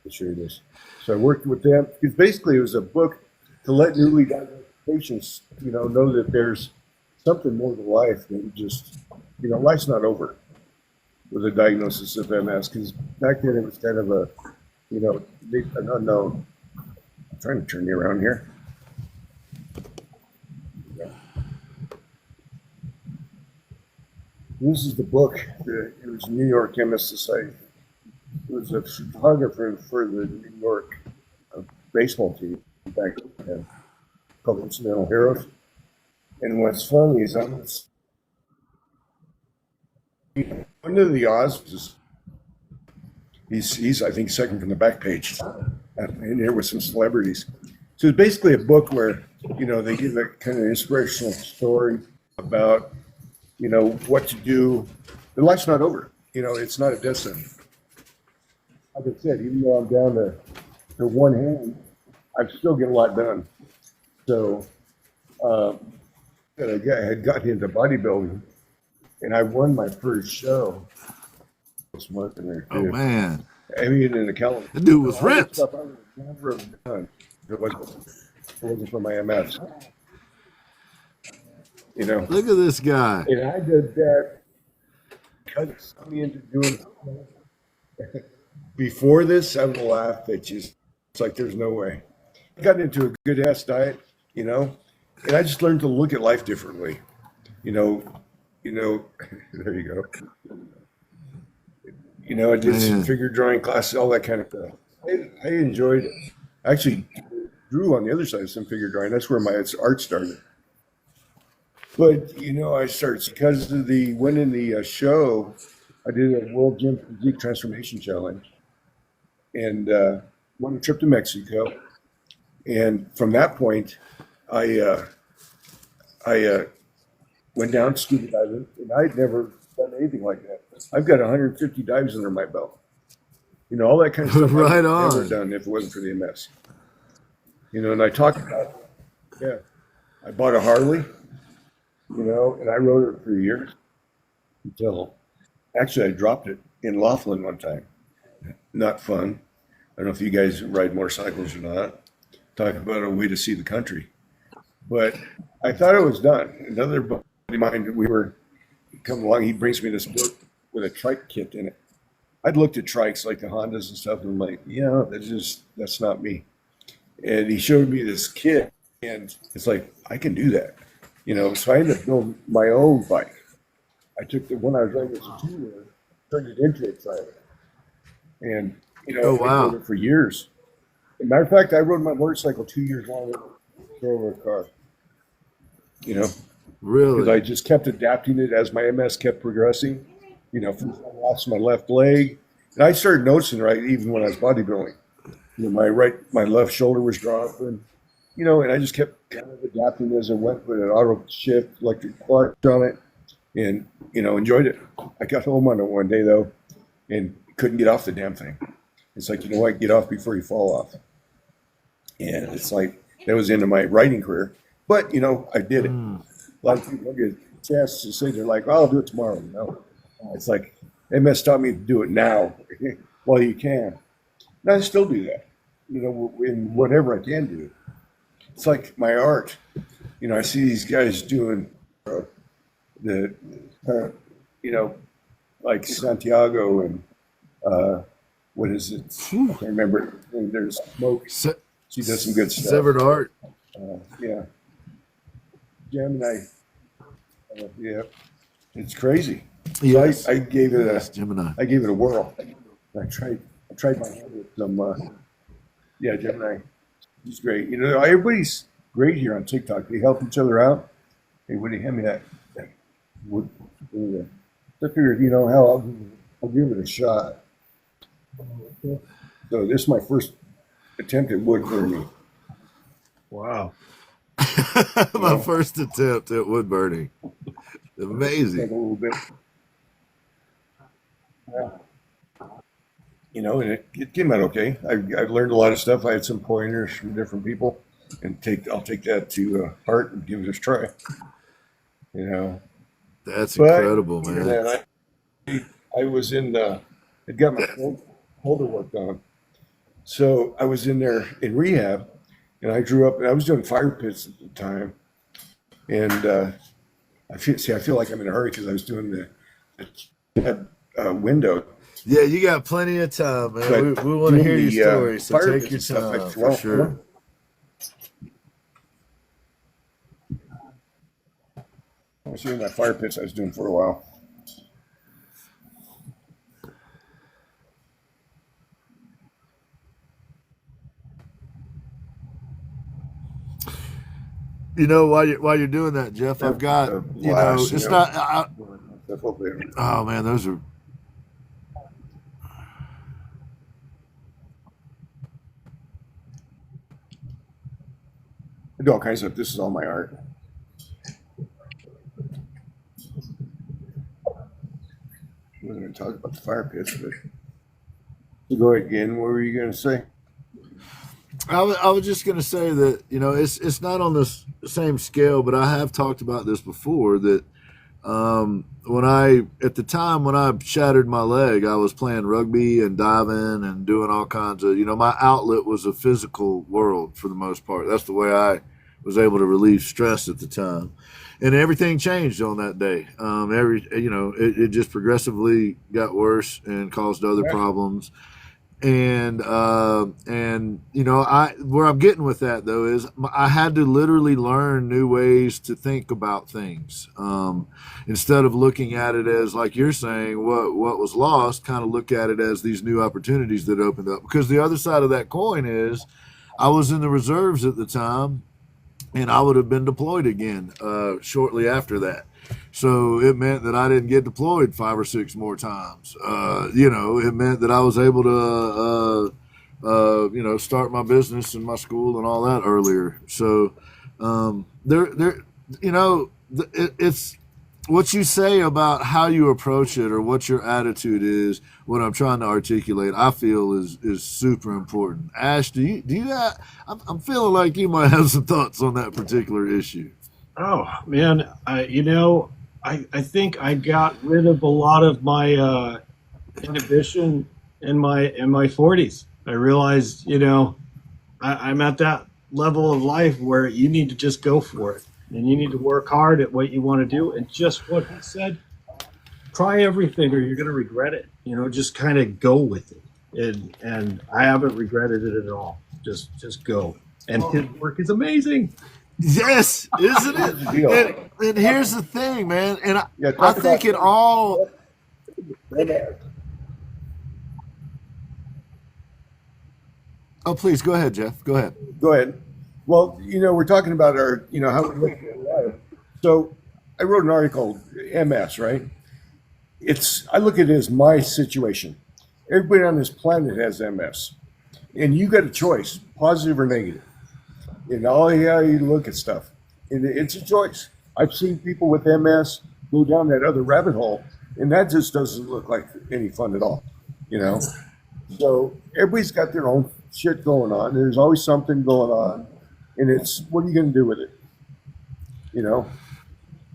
I'll show you this. So I worked with them because basically it was a book to let newly diagnosed patients, know that there's something more to life than just, life's not over with a diagnosis of MS. Because back then it was kind of an unknown. I'm trying to turn you around here. This is the book. It was New York MS Society. It was a photographer for the New York baseball team back then, called Incidental Heroes. And what's funny is under the auspices, he's I think second from the back page, and here with some celebrities. So it's basically a book where they give a kind of inspirational story about what to do. The life's not over. It's not a death sentence. Like I said, even though I'm down to one hand, I still get a lot done. So I had gotten into bodybuilding, and I won my first show this month. Oh man! I mean, in the calendar. The dude was ripped. Stuff I would never have done if it wasn't for my MS. Look at this guy. And I did that because it got me into doing it. Before this, I would have laughed at you. It's like there's no way. I got into a good ass diet, and I just learned to look at life differently. There you go. I did some figure drawing classes, all that kind of stuff. I enjoyed it. I actually drew on the other side of some figure drawing. That's where my art started. But, I started because of winning the show. I did a World Gym Physique Transformation Challenge and won a trip to Mexico. And from that point, I went down scuba diving, and I'd never done anything like that. I've got 150 dives under my belt. You know, all that kind of stuff Right I've never on. done if it wasn't for the MS. You know, and I talk about, yeah, I bought a Harley, you know, and I rode it for years until actually I dropped it in Laughlin one time. Not fun. I don't know if you guys ride motorcycles or not. Talk about a way to see the country. But I thought it was done. Another buddy of mine, we were coming along, he brings me this book with a trike kit in it. I'd looked at trikes like the Hondas and stuff, and I'm like, yeah, that's not me. And he showed me this kit, and it's like, I can do that. You know, so I ended up building my own bike. I took the one I was riding as a two-wheeler, turned it into a trailer. And, you know, Oh, I wow. rode it for years. As a matter of fact, I rode my motorcycle 2 years longer than I drove a car. You know, because Really? I just kept adapting it as my MS kept progressing. You know, first I lost my left leg, and I started noticing right even when I was bodybuilding. You know, my left shoulder was dropping. You know, and I just kept kind of adapting as I went with an auto shift, electric clutch on it, and you know, enjoyed it. I got home on it one day though, and couldn't get off the damn thing. It's like, you know what, get off before you fall off. And it's like that was the end of my writing career. But you know, I did it. A lot of people get a chance to say they're like, oh, I'll do it tomorrow. No, it's like MS taught me to do it now while you can. And I still do that. You know, in whatever I can do. It's like my art. You know, I see these guys doing you know, like Santiago and what is it? I can't remember. There's Smoke. Se- She does some good stuff. Severed Art. Yeah. Gemini. Yeah. It's crazy. So Yes. I gave it Yes, Gemini. a whirl. I tried my hand with some yeah, Gemini. He's great. You know, everybody's great here on TikTok. They help each other out. Hey, Woody, hand me that wood. I figured, you know, hell, I'll give it a shot. So this is my first attempt at wood burning. Wow. My first attempt at wood burning. Take Amazing. a little bit. Yeah. You know, and it came out okay. I've learned a lot of stuff. I had some pointers from different people, and I'll take that to heart and give it a try. You know, That's but incredible, man. then I was in the, I got my holder worked on, so I was in there in rehab, and I drew up, and I was doing fire pits at the time, and I feel like I'm in a hurry because I was doing the window. Yeah, you got plenty of time, man. But We want to hear doing your the, story, so fire take pits your and stuff, time I for throw- sure. I was doing that fire pits I was doing for a while. You know, while you're doing that, Jeff, I've got you know, Glass, it's you not. know. Stuff up there. Oh man, those are. I do all kinds of stuff. This is all my art. I wasn't going to talk about the fire pits, but to go again, what were you going to say? I was just going to say that, you know, it's not on the same scale, but I have talked about this before that at the time when I shattered my leg, I was playing rugby and diving and doing all kinds of, you know, my outlet was a physical world for the most part. That's the way I was able to relieve stress at the time. And everything changed on that day. It just progressively got worse and caused other problems. And you know, where I'm getting with that though is I had to literally learn new ways to think about things. Instead of looking at it as, like you're saying, what was lost, kind of look at it as these new opportunities that opened up. Because the other side of that coin is I was in the reserves at the time, and I would have been deployed again shortly after that. So it meant that I didn't get deployed 5 or 6 more times. You know, it meant that I was able to, you know, start my business and my school and all that earlier. So you know, it's what you say about how you approach it or what your attitude is, what I'm trying to articulate, I feel is super important. Ash, do you have, I'm feeling like you might have some thoughts on that particular issue. Oh man, I think I got rid of a lot of my inhibition in my 40s. I realized, I'm at that level of life where you need to just go for it, and you need to work hard at what you want to do. And just what he said, try everything, or you're going to regret it. Just kind of go with it. And I haven't regretted it at all. Just go. And his work is amazing. Yes, isn't Here's the it? deal. And here's the thing, man. And Yeah, I talk think about it all. MS. Oh, please go ahead, Jeff. Go ahead. Go ahead. Well, we're talking about our, how we look at life. So I wrote an article, MS, right? I look at it as my situation. Everybody on this planet has MS, and you got a choice, positive or negative. How you look at stuff, and it's a choice. I've seen people with MS go down that other rabbit hole, and that just doesn't look like any fun at all. So everybody's got their own shit going on. There's always something going on, and it's what are you going to do with it?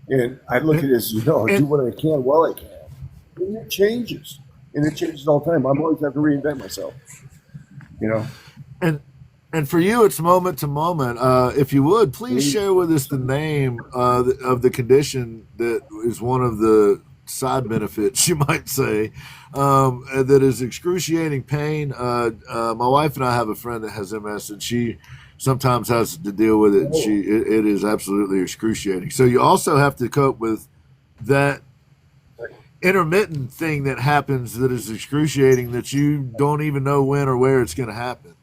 And I look at it as I do what I can while I can, and it changes, all the time. I'm always have to reinvent myself. And for you, it's moment to moment. If you would, please share with us the name of the condition that is one of the side benefits, you might say, that is excruciating pain. My wife and I have a friend that has MS, and she sometimes has to deal with it. And it is absolutely excruciating. So you also have to cope with that intermittent thing that happens that is excruciating, that you don't even know when or where it's going to happen.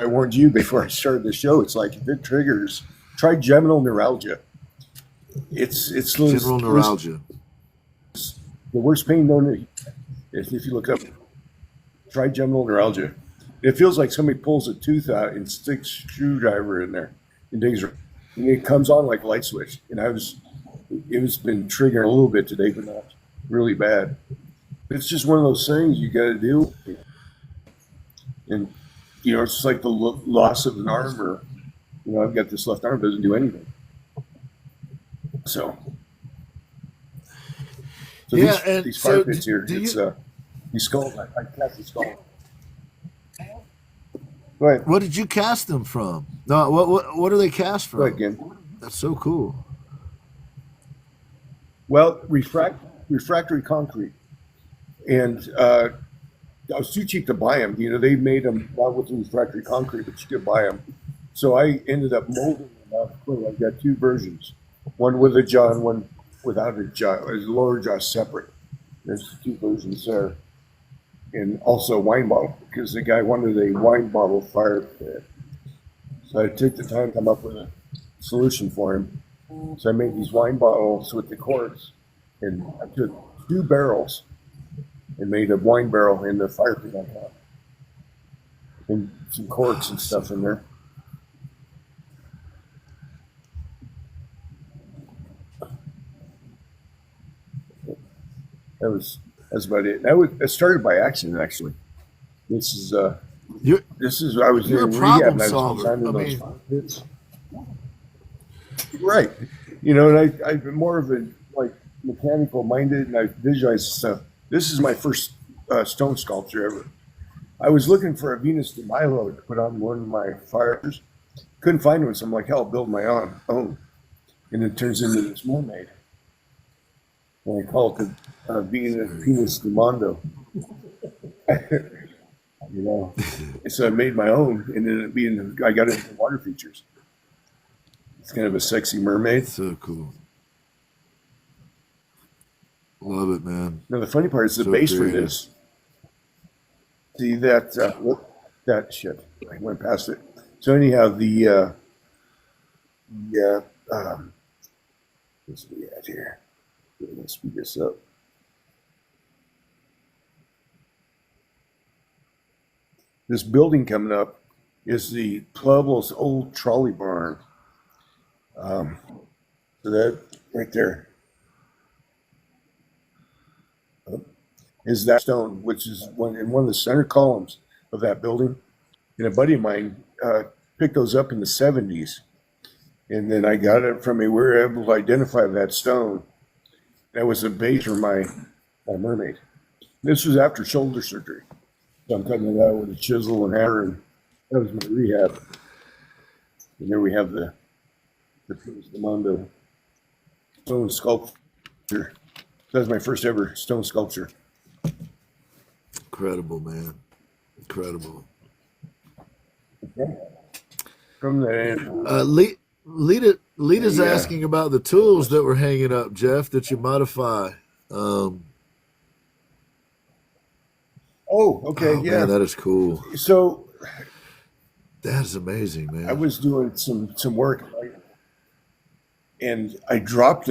I warned you before I started the show. It's like if it triggers, trigeminal neuralgia. It's General neuralgia. The worst pain known. If you look up trigeminal neuralgia, it feels like somebody pulls a tooth out and sticks a screwdriver in there and digs it. And it comes on like a light switch. And it was been triggering a little bit today, but not really bad. It's just one of those things you got to do. And it's just like the loss of an arm, or I've got this left arm, doesn't do anything. So Yeah, these so fire pits here, it's these skulls. I cast the skull. Go ahead. What did you cast them from? No, what are they cast Go ahead from? again. That's so cool. Well, refractory concrete, and I was too cheap to buy them. They made them not with refractory concrete, but you could buy them. So I ended up molding them out of clay. I've got two versions, one with a jaw and one without a jaw. The lower jaw separate. There's two versions there, and also a wine bottle because the guy wanted a wine bottle fire pit. So I took the time to come up with a solution for him. So I made these wine bottles with the corks, and I took two barrels and made a wine barrel in the fire pit on top, and some corks and stuff in there. That's about it. It started by accident, actually. This is I was You're a doing problem rehab and I was solver. designed in I those mean- fire pits. Right. And I've been more of a mechanical minded, and I visualize stuff. This is my first stone sculpture ever. I was looking for a Venus de Milo to put on one of my fires. Couldn't find one, so I'm like, hell, I'll build my own. And it turns into this mermaid. And I call it the Venus de Mondo. So I made my own, and then I got into water features. It's kind of a sexy mermaid. So cool. Love it, man. Now the funny part is the So base creative. for this. See that shit? I went past it. So anyhow, what's we at here? Let's speed this up. This building coming up is the Pueblo's old trolley barn. So that right there is that stone, which is in one of the center columns of that building. And a buddy of mine picked those up in the 70s. And then I got it from me. We were able to identify that stone. That was the base for my mermaid. This was after shoulder surgery. So I'm cutting it out with a chisel and hammer, and that was my rehab. And there we have the Mondo stone sculpture. That was my first ever stone sculpture. Incredible, man. Incredible. From the Lita's Yeah. asking about the tools that were hanging up, Jeff, that you modify. okay, Oh, yeah. man, that is cool. So That is amazing, man. I was doing some work, and I dropped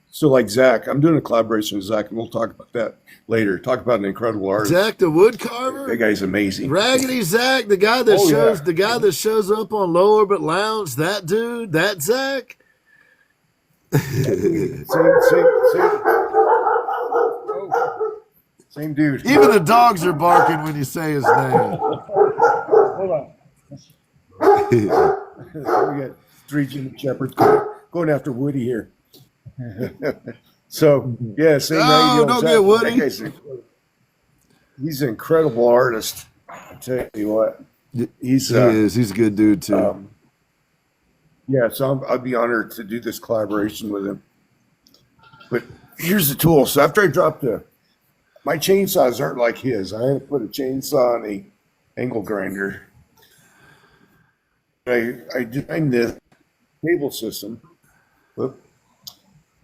so like Zach, I'm doing a collaboration with Zach, and we'll talk about that later. Talk about an incredible artist. Zach the wood carver? That guy's amazing. Raggedy Zach, the guy that Oh, shows yeah. the guy that shows up on Low Orbit Lounge, that dude, that Zach? Same dude. Even the dogs are barking when you say his name. Hold on. We got 3 German Shepherds going after Woody here. So, yeah, same night. No, don't get Woody. That guy's he's an incredible artist. I tell you what. He's He is. He's a good dude, too. yeah, so I'd be honored to do this collaboration with him. But here's the tool. So after I dropped my chainsaws aren't like his. I had to put a chainsaw on a angle grinder. I designed this cable system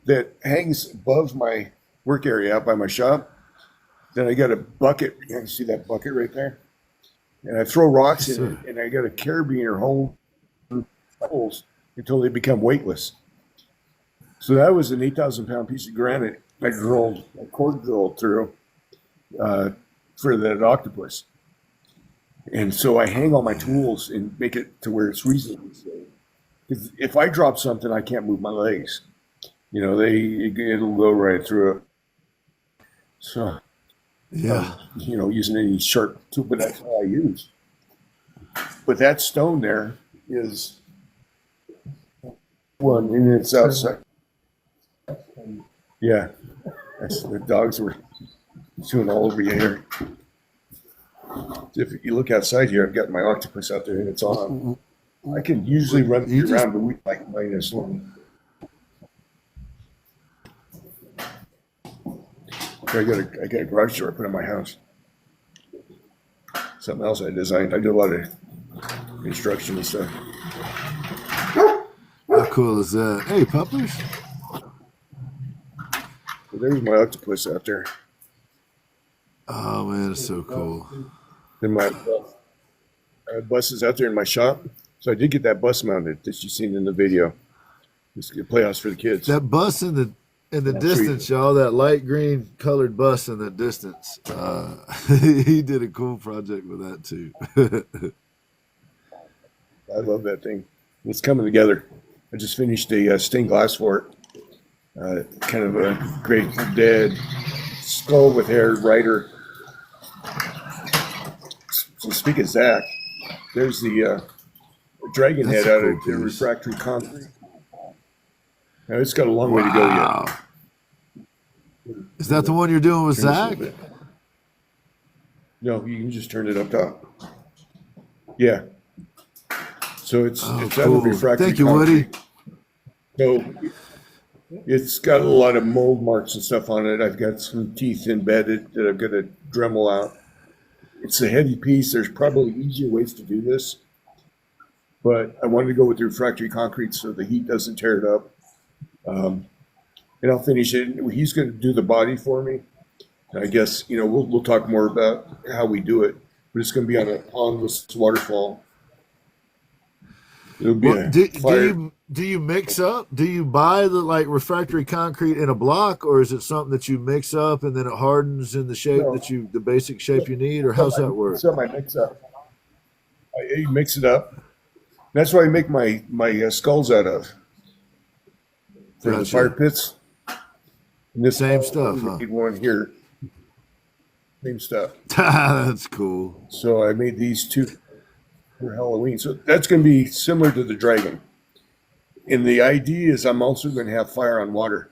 that hangs above my work area out by my shop. Then I got a bucket. You can see that bucket right there. And I throw rocks in it, and I got a carabiner hold holes until they become weightless. So that was an 8,000-pound piece of granite I drilled a cord drill through for that octopus. And so I hang all my tools and make it to where it's reasonably safe. Because if I drop something, I can't move my legs. You know, it'll go right through it. So, Yeah. Using any sharp tool, but that's all I use. But that stone there is one, and it's outside. Yeah, the dogs were chewing all over you here. If you look outside here, I've got my octopus out there, and it's on. I can usually run around, but we like minus one. I got a garage door I put in my house. Something else I designed. I do a lot of construction and stuff. How cool is that? Hey, puppers. So there's my octopus out there. Oh, man, it's so cool. Then my bus is out there in my shop. So I did get that bus mounted that you've seen in the video. It's a playhouse for the kids. That bus in the distance, y'all, that light green colored bus in the distance. He did a cool project with that, too. I love that thing. It's coming together. I just finished a stained glass for it. Kind of a great dead skull with hair rider. So speaking of Zach, there's the dragon That's head a out cool of the piece. refractory concrete. Now, it's got a long way to go yet. Is that the one you're doing with Turn this a Zach? little bit. No, you can just turn it up top. Yeah. So it's out cool. of refractory Thank you, concrete. So it's got a lot of mold marks and stuff on it. I've got some teeth embedded that I've got to Dremel out. It's a heavy piece. There's probably easier ways to do this, but I wanted to go with the refractory concrete so the heat doesn't tear it up. And I'll finish it. He's going to do the body for me. And I guess, we'll talk more about how we do it, but it's going to be on a pondless waterfall. It'll be Well, a do fire. you mix up? Do you buy the refractory concrete in a block, or is it something that you mix up and then it hardens in the shape No. the basic shape you need, or how's that work? So I mix up. I mix it up. That's what I make my skulls out of. for the Gotcha. fire pits. And this Same stuff, we huh? made one here. Same stuff. That's cool. So I made these two for Halloween. So that's going to be similar to the dragon. And the idea is I'm also going to have fire on water.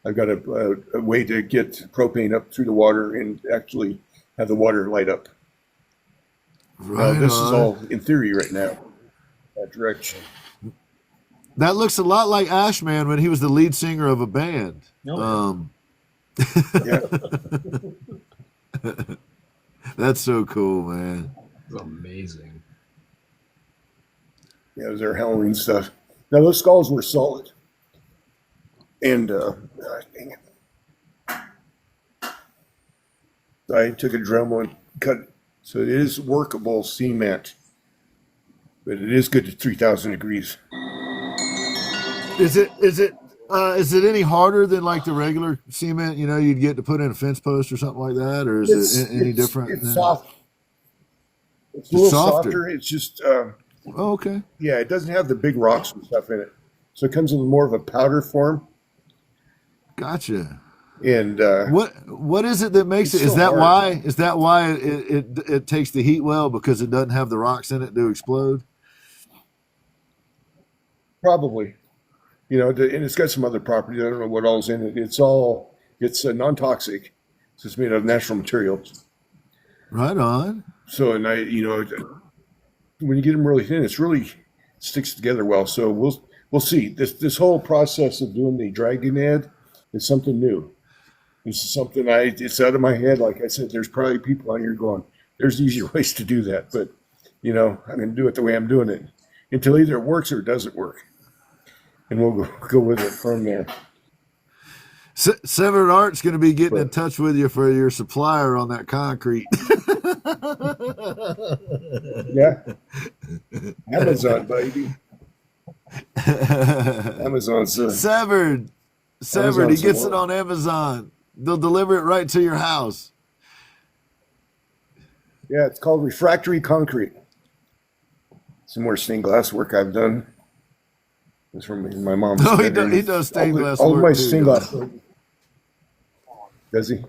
I've got a way to get propane up through the water and actually have the water light up. Right This is on. all in theory right now. That direction. That looks a lot like Ashman when he was the lead singer of a band. No. Yeah. That's so cool, man. It's amazing. Yeah, it was our Halloween stuff. Now those skulls were solid. And dang it. I took a Dremel and cut it. So it is workable cement. But it is good to 3,000 degrees. Is it any harder than like the regular cement? You know, you'd get to put in a fence post or something like that, or is it any different? It's soft. It's a little softer. It's just Oh, okay. yeah, it doesn't have the big rocks and stuff in it. So it comes in more of a powder form. Gotcha. And What is it that makes it? It's Is so that hard. why? Is that why it takes the heat well, because it doesn't have the rocks in it to explode? probably, and it's got some other properties. I don't know what all's in it. It's non-toxic. So it's made out of natural materials. Right on. So, and when you get them really thin, it's really sticks together well. So we'll see. This whole process of doing the dragon ad is something new. This is something it's out of my head. Like I said, there's probably people out here going, there's easier ways to do that. But, I'm going to do it the way I'm doing it until either it works or it doesn't work. And we'll go with it from there. Severed Art's going to be getting in touch with you for your supplier on that concrete. Yeah. Amazon, baby. Amazon's Severed. Amazon's He gets the it one. on Amazon. They'll deliver it right to your house. Yeah, it's called refractory concrete. Some more stained glass work I've done. It's from my mom's. No, he bedroom. does stained glass All work my too, stained does glass. Does he?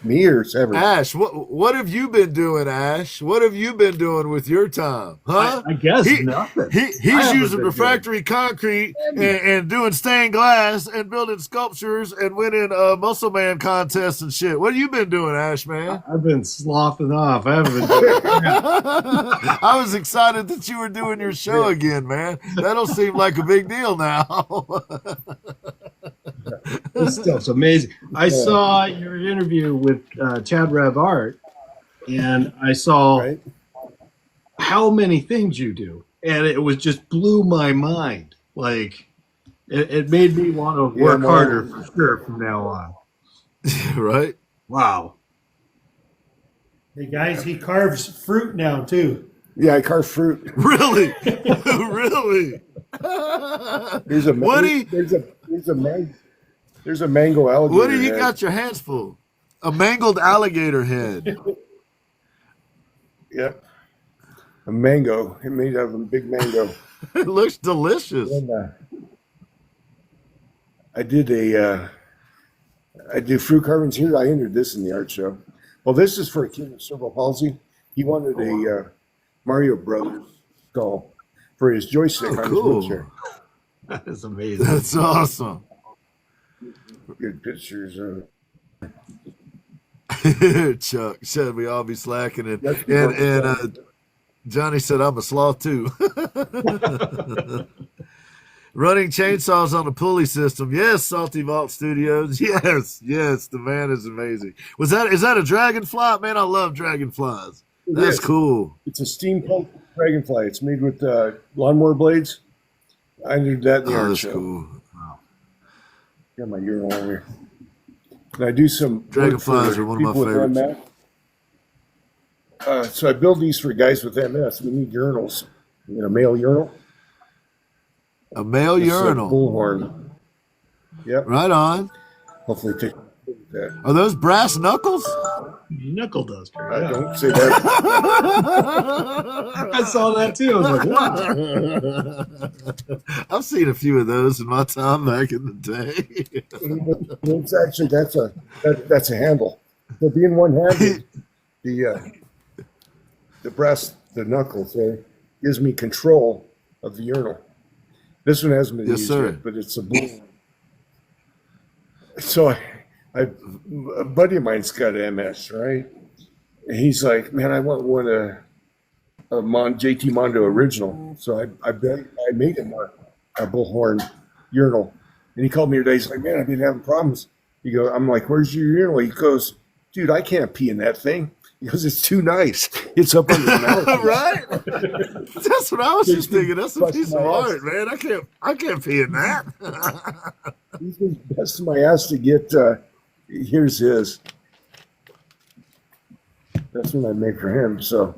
Me or Severed? Ash, what have you been doing, Ash? What have you been doing with your time? Huh? I guess He- nothing. He's haven't using been refractory concrete and doing stained glass and building sculptures and winning muscle man contests and shit. What have you been doing, Ash, man? I've been sloughing off. I haven't been doing I was excited that you were doing your show again, man. That don't seem like a big deal now. This stuff's amazing. I saw your interview with Chad Rev Art, and I saw Right? how many things you do, and it was just blew my mind. Like it made me want to Yeah, work man. harder for sure from now on. Right? Wow. Hey guys, he carves fruit now too. Yeah, I carve fruit. Really? Really? There's a Woody? there's a mango alligator. What do you head. got your hands full? A mangled alligator head. Yep. A mango. It made out of a big mango. It looks delicious. And, I did fruit carvings here. I entered this in the art show. Well, this is for a kid with cerebral palsy. He wanted a Mario Brothers skull for his joystick on his Cool. wheelchair. That is amazing. That's awesome. Good pictures. Chuck said we all be slacking it. That's And Johnny said I'm a sloth too. Running chainsaws on a pulley system. Yes, Salty Vault Studios. Yes, the man is amazing. Is that a dragonfly? Man, I love dragonflies. That's cool. It's a steampunk dragonfly. It's made with lawnmower blades. I entered that in the Oh, art that's show. cool. Got my urinal over here. And I do some work Dragonflies for are one of my people with favorites. MS. So I build these for guys with MS. We need urinals. Male urinal. A male This is a urinal. bullhorn. Yep. Right on. Hopefully take that. Are those brass knuckles? Knuckle duster. I Yeah. don't say that. I saw that too. I was like, what? I've seen a few of those in my time back in the day. It's actually that's a handle. So being one-handed, the brass, the knuckles there, gives me control of the urinal. This one hasn't been Yes, used sir. yet, but it's a blue. So a buddy of mine's got MS, right? And he's like, man, I want one JT Mondo original. So I made him a bullhorn urinal. And he called me today. He's like, man, I've been having problems. I'm like, where's your urinal? He goes, dude, I can't pee in that thing. He goes, it's too nice. It's up on the mouth. Right? That's what I was just thinking. That's a Busting piece of my ass. art, man. I can't pee in that. He's been busting my ass to get, here's his. That's what I made for him. So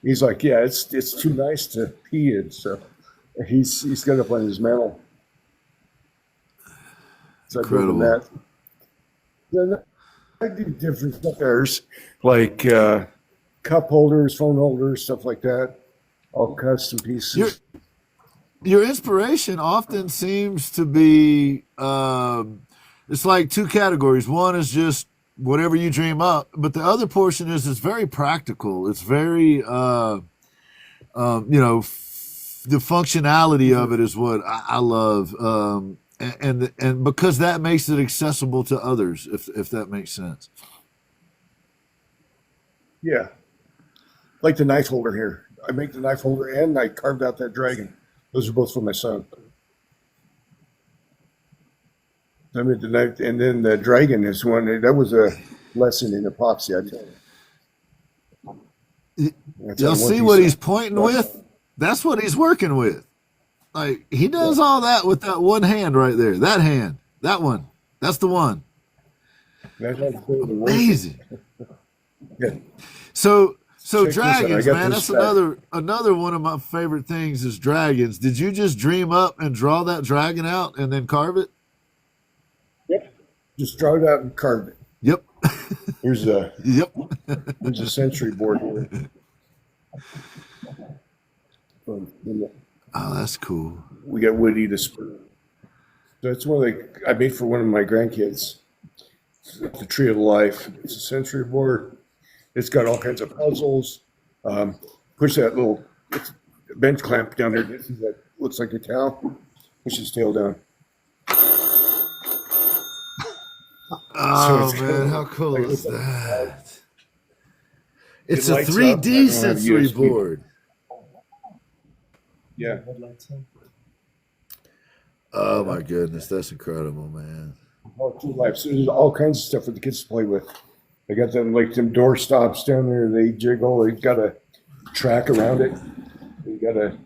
he's like, yeah, it's too nice to pee in. So he's got it up on his mantle. So I built him Incredible. that. Then I do different stuff. There's like cup holders, phone holders, stuff like that. All custom pieces. Your inspiration often seems to be it's like two categories. One is just whatever you dream up, but the other portion is it's very practical. It's very the functionality of it is what I love, and because that makes it accessible to others, if that makes sense. Yeah. Like the knife holder here. I make the knife holder and I carved out that dragon. Those are both for my son. I made the knife, and then the dragon is one that was a lesson in epoxy, I tell you. That's Y'all on one see piece what of- he's pointing with? That's what he's working with. Like he does all that with that one hand right there. That hand. That one. That's the one. That's how it's doing the work. Amazing. Yeah. So Check this out. I dragons, got man, this that's back. another one of my favorite things is dragons. Did you just dream up and draw that dragon out and then carve it? Yep. Just draw it out and carve it. Yep. Here's a Yep. here's a century board here. Oh, that's cool. We got Woody the Spur. So it's one of the I made for one of my grandkids. It's the Tree of Life. It's a century board. It's got all kinds of puzzles. Push that little bench clamp down there. That looks like a cow. Push his tail down. Oh it's man, kinda how cool like- is that? It It's a lights up. I 3D don't have sensory USB. board. Yeah. Oh my goodness, that's incredible, man. All Tree of Life. So there's all kinds of stuff for the kids to play with. They got them like them door stops down there. They jiggle. They got a track around it. They got a.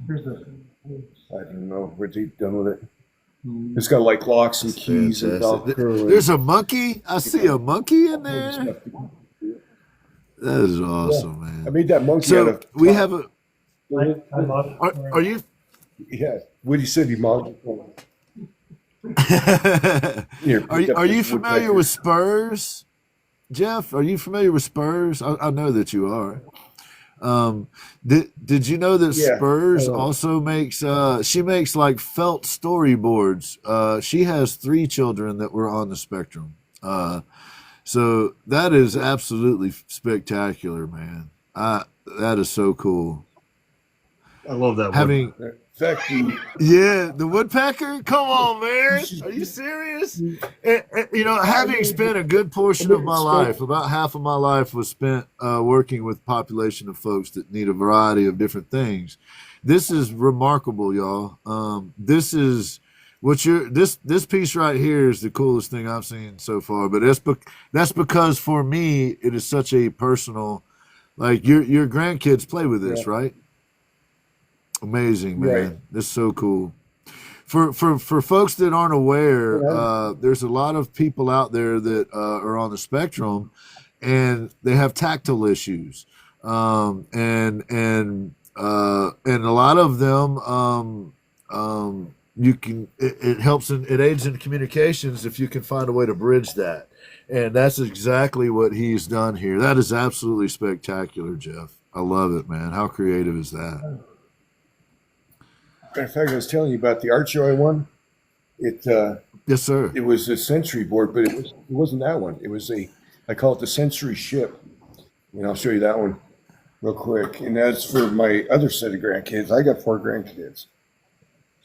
I don't know what they've done with it. It's got like locks and keys and Fantastic. Velcro. There's a monkey. I see a monkey in there. That is awesome, I man. made that monkey out So of. we have a. I modeled for him. Are you? Yeah, Woody said he modeled. Here, Are you familiar with Spurs, Jeff? Are you familiar with Spurs? I know that you are. Did you know that Yeah, Spurs I know. also makes she makes like felt storyboards. She has 3 children that were on the spectrum. So that is absolutely spectacular, man. That is so cool. I love that one. Having In fact, the woodpecker. Come on, man. Are you serious? Having spent a good portion of my life, about half of my life was spent working with population of folks that need a variety of different things. This is remarkable, y'all. This is what this piece right here is the coolest thing I've seen so far. But that's because for me it is such a personal. Like your grandkids play with this, Yeah. right? Amazing, man. Right. This is so cool. For folks that aren't aware, Yeah. there's a lot of people out there that are on the spectrum, and they have tactile issues, and a lot of them, it helps it aids in communications if you can find a way to bridge that. And that's exactly what he's done here. That is absolutely spectacular, Jeff. I love it, man. How creative is that? In fact, I was telling you about the art show I won. Yes, sir. It was a sensory board, but it wasn't that one. It was I call it the sensory ship. And I'll show you that one real quick. And that's for my other set of grandkids. I got 4 grandkids.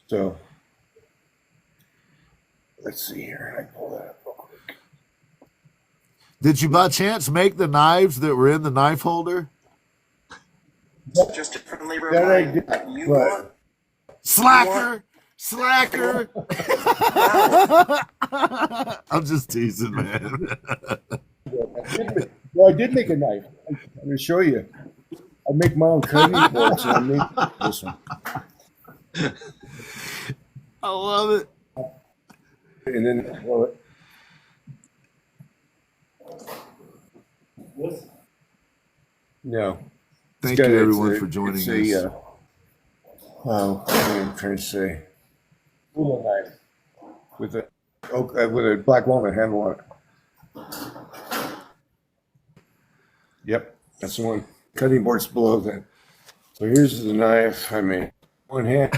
So let's see here. I pull that up real quick. Did you by chance make the knives that were in the knife holder? Just a friendly That I reminder did. that you But want Slacker! Slacker! I'm just teasing, man. well, I did make a knife. I'm going to show you. I make my own cutting boards, and I made this one. I love it. And then, well, no. Thank It's got- you, it's everyone, a- for joining it's us. a, what am I trying to say? Ulo knife with a black walnut handle on it. Yep, that's the one. Cutting board's below that. So here's the knife I made. One hand.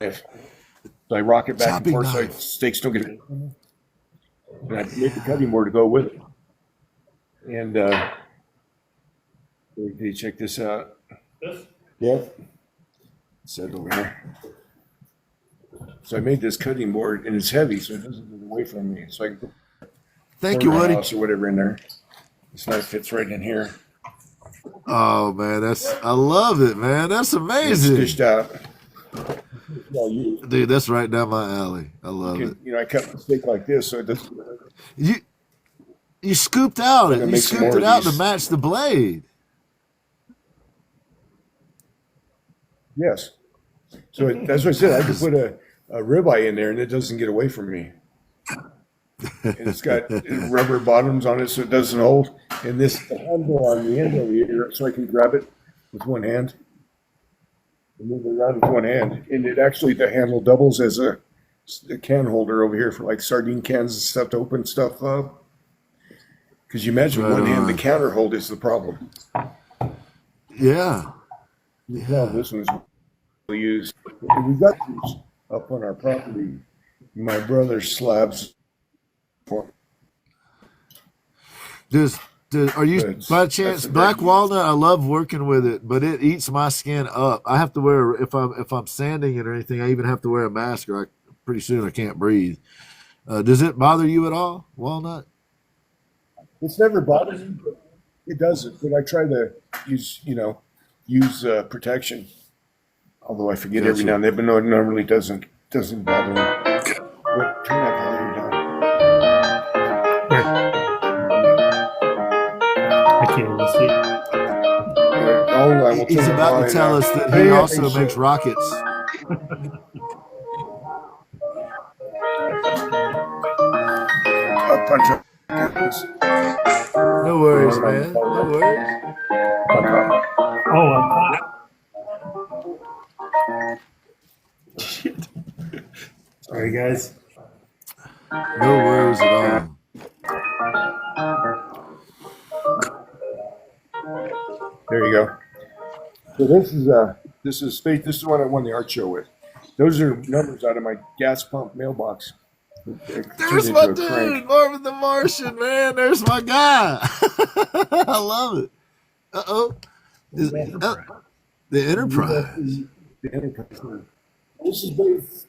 So I rock it back Chopping and forth so knife. steaks don't get it. And I made the cutting board to go with it. And hey, check this out. Yep. Set over here. So I made this cutting board, and it's heavy, so it doesn't get away from me. So I can put Thank you, Woody. house or whatever in there. This knife fits right in here. Oh, man, I love it, man. That's It's amazing. stitched out. Well, you Dude, that's right down my alley. I love it. can, I cut the steak like this, so it doesn't. You scooped out I'm it. gonna You make some scooped more it of out to these. match the blade. Yes. So that's what I said. I could put a ribeye in there, and it doesn't get away from me. And it's got rubber bottoms on it, so it doesn't hold. And this handle on the end over here, so I can grab it with one hand and move it around with one hand. And it actually, the handle doubles as a can holder over here for like sardine cans and stuff to open stuff up. Because you imagine Right one hand, the on. counter hold is the problem. Yeah. Yeah, this one's used. We've got these up on our property. My brother's slabs. Are you That's- by that's chance a black very- walnut? I love working with it, but it eats my skin up. I have to wear if I'm sanding it or anything. I even have to wear a mask, or pretty soon I can't breathe. Does it bother you at all, walnut? It's never bothered me, but it doesn't. But I try to use protection. Although I forget every Gotcha. now and then, but no, it normally doesn't bother me. Well, turn that volume down. I can't even see. Oh, I will He's turn the about to volume tell down. us that Hey, he I also think so. makes rockets. Up on top. This. No worries, man. No worries. Oh, I'm sorry, guys. No worries at all. There you go. So this is space. This is what I won the art show with. Those are numbers out of my gas pump mailbox. It There's turned my into a crank. dude, Marvin the Martian, man. There's my guy. I love it. Uh-oh. The Enterprise. The Enterprise. This is based.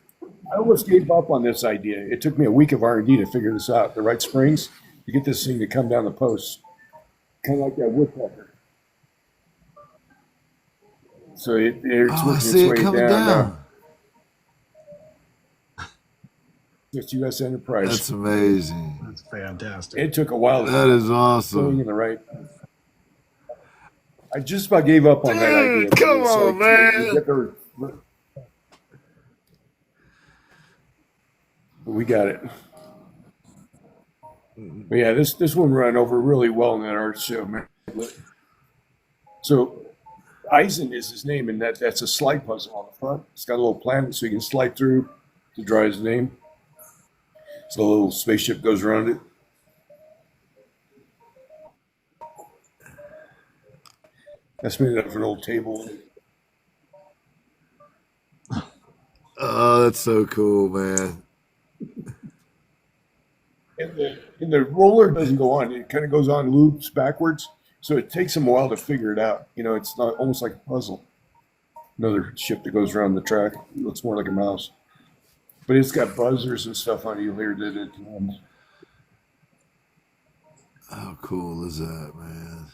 I almost gave up on this idea. It took me a week of R&D to figure this out. The right springs to get this thing to come down the post, kind of like that woodpecker. So it's Oh, I working see it its way coming down. down. It's U.S. Enterprise. That's amazing. That's fantastic. It took a while. That is Going awesome. in the right. I just about gave up on that idea. Dude, come It's on, man. we get the- We got it. But yeah, this one ran over really well in that art show, man. So Eisen is his name, and that's a slide puzzle on the front. It's got a little planet so you can slide through to draw his name. So a little spaceship goes around it. That's made out of an old table. Oh, that's so cool, man. And the roller doesn't go on. It kind of goes on loops backwards. So it takes them a while to figure it out. You know, it's not almost like a puzzle. Another ship that goes around the track. It looks more like a mouse. But it's got buzzers and stuff on it. You'll hear that it How cool is that, man?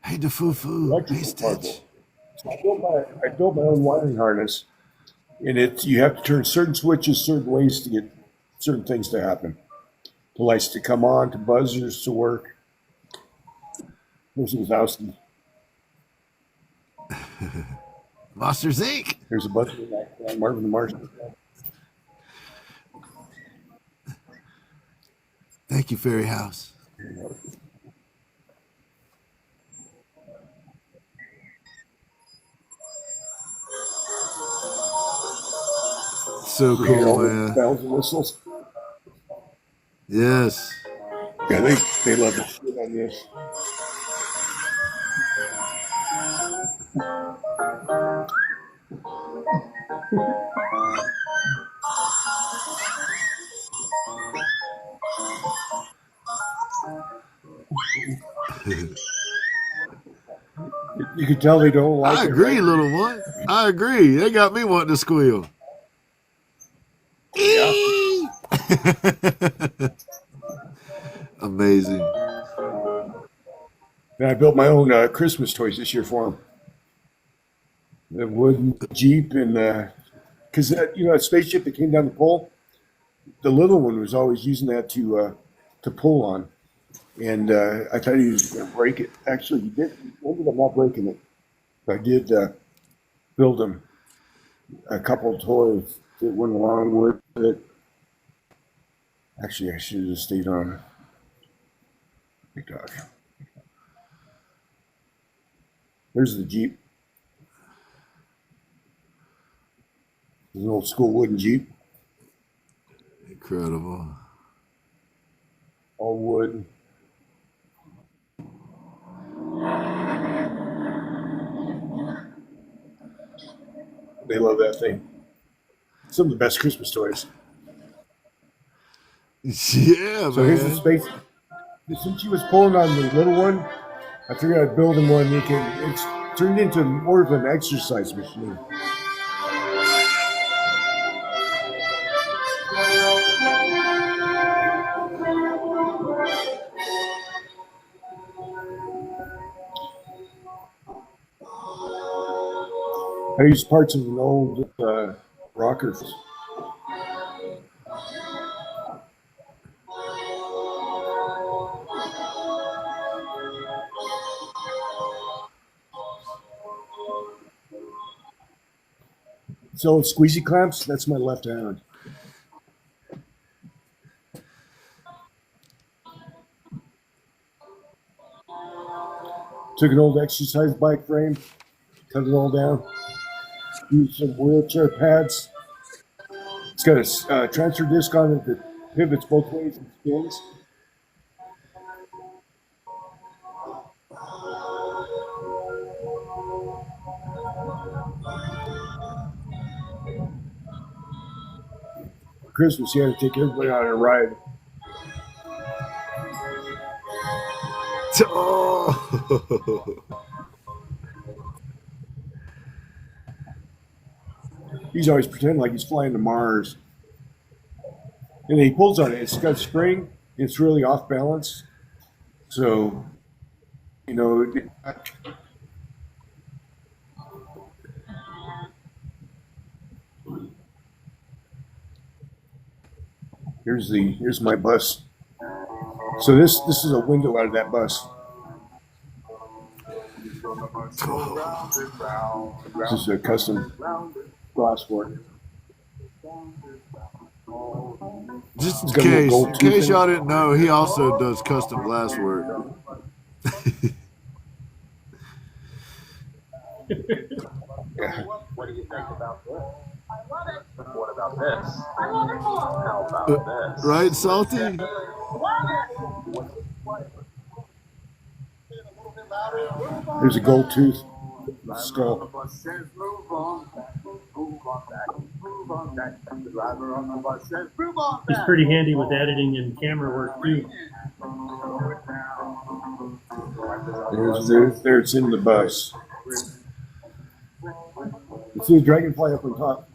Hey, DeFufu. Hey, electrical Stitch. puzzle. So I built my own wiring harness. And you have to turn certain switches certain ways to get certain things to happen. The lights to come on, to buzzers to work. There's Wazowski. Monsters Inc. There's a buzzer in that Marvin the Martian. Thank you, Fairy House. So You hear cool, all the man. bells and whistles. Yes. Yeah, they love the shit on this. You can tell they don't like I it. agree, Right? little one. I agree. They got me wanting to squeal. Eee! Amazing. And I built my own Christmas toys this year for them. The wooden Jeep and because that spaceship that came down the pole, the little one was always using that to pull on, and I thought he was going to break it. Actually, he did. He ended up not breaking it. But I did build him a couple of toys that went along with it. Actually, I should have just stayed on TikTok. There's the Jeep. It's an old school wooden Jeep, Incredible. all wood. They love that thing. Some of the best Christmas toys. Yeah, So here's the man. space. Since she was pulling on the little one, I figured I'd build him one. It's turned into more of an exercise machine. I used parts of an old rocker. So squeezy clamps, that's my left hand. Took an old exercise bike frame, cut it all down, used some wheelchair pads. It's got a transfer disc on it that pivots both ways and spins. For Christmas, you had to take everybody on a ride. Oh. He's always pretending like he's flying to Mars. And he pulls on it. It's got a spring. It's really off balance. So, here's my bus. So this is a window out of that bus. This is a custom glass work. Just in It's got a little case, gold in tooth case in y'all it. didn't know, he also does custom glass work. Yeah. What do you think about this? I love it. What about this? How about this? Right, Salty? There's a gold tooth. skull. He's pretty handy with editing and camera work too. There it's in the bus. You see a dragonfly up on top?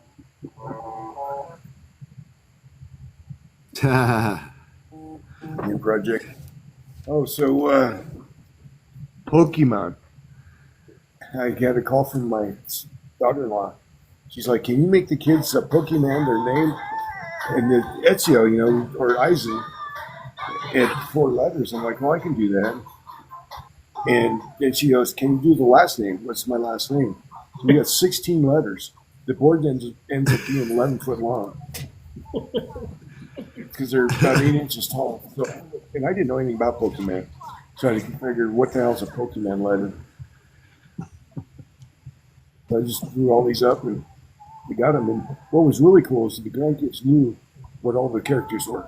New project. Oh, so Pokemon. I got a call from my daughter-in-law. She's like, "Can you make the kids a Pokemon their name and the Ezio, you know, or Aizen at 4 letters?" I'm like, "Well, I can do that." And then she goes, "Can you do the last name? What's my last name?" So we got 16 letters. The board ends up being 11 foot long because they're about 8 inches tall. So, and I didn't know anything about Pokemon, so I figured, what the hell's a Pokemon letter? So I just drew all these up and we got them. And what was really cool is the grandkids knew what all the characters were,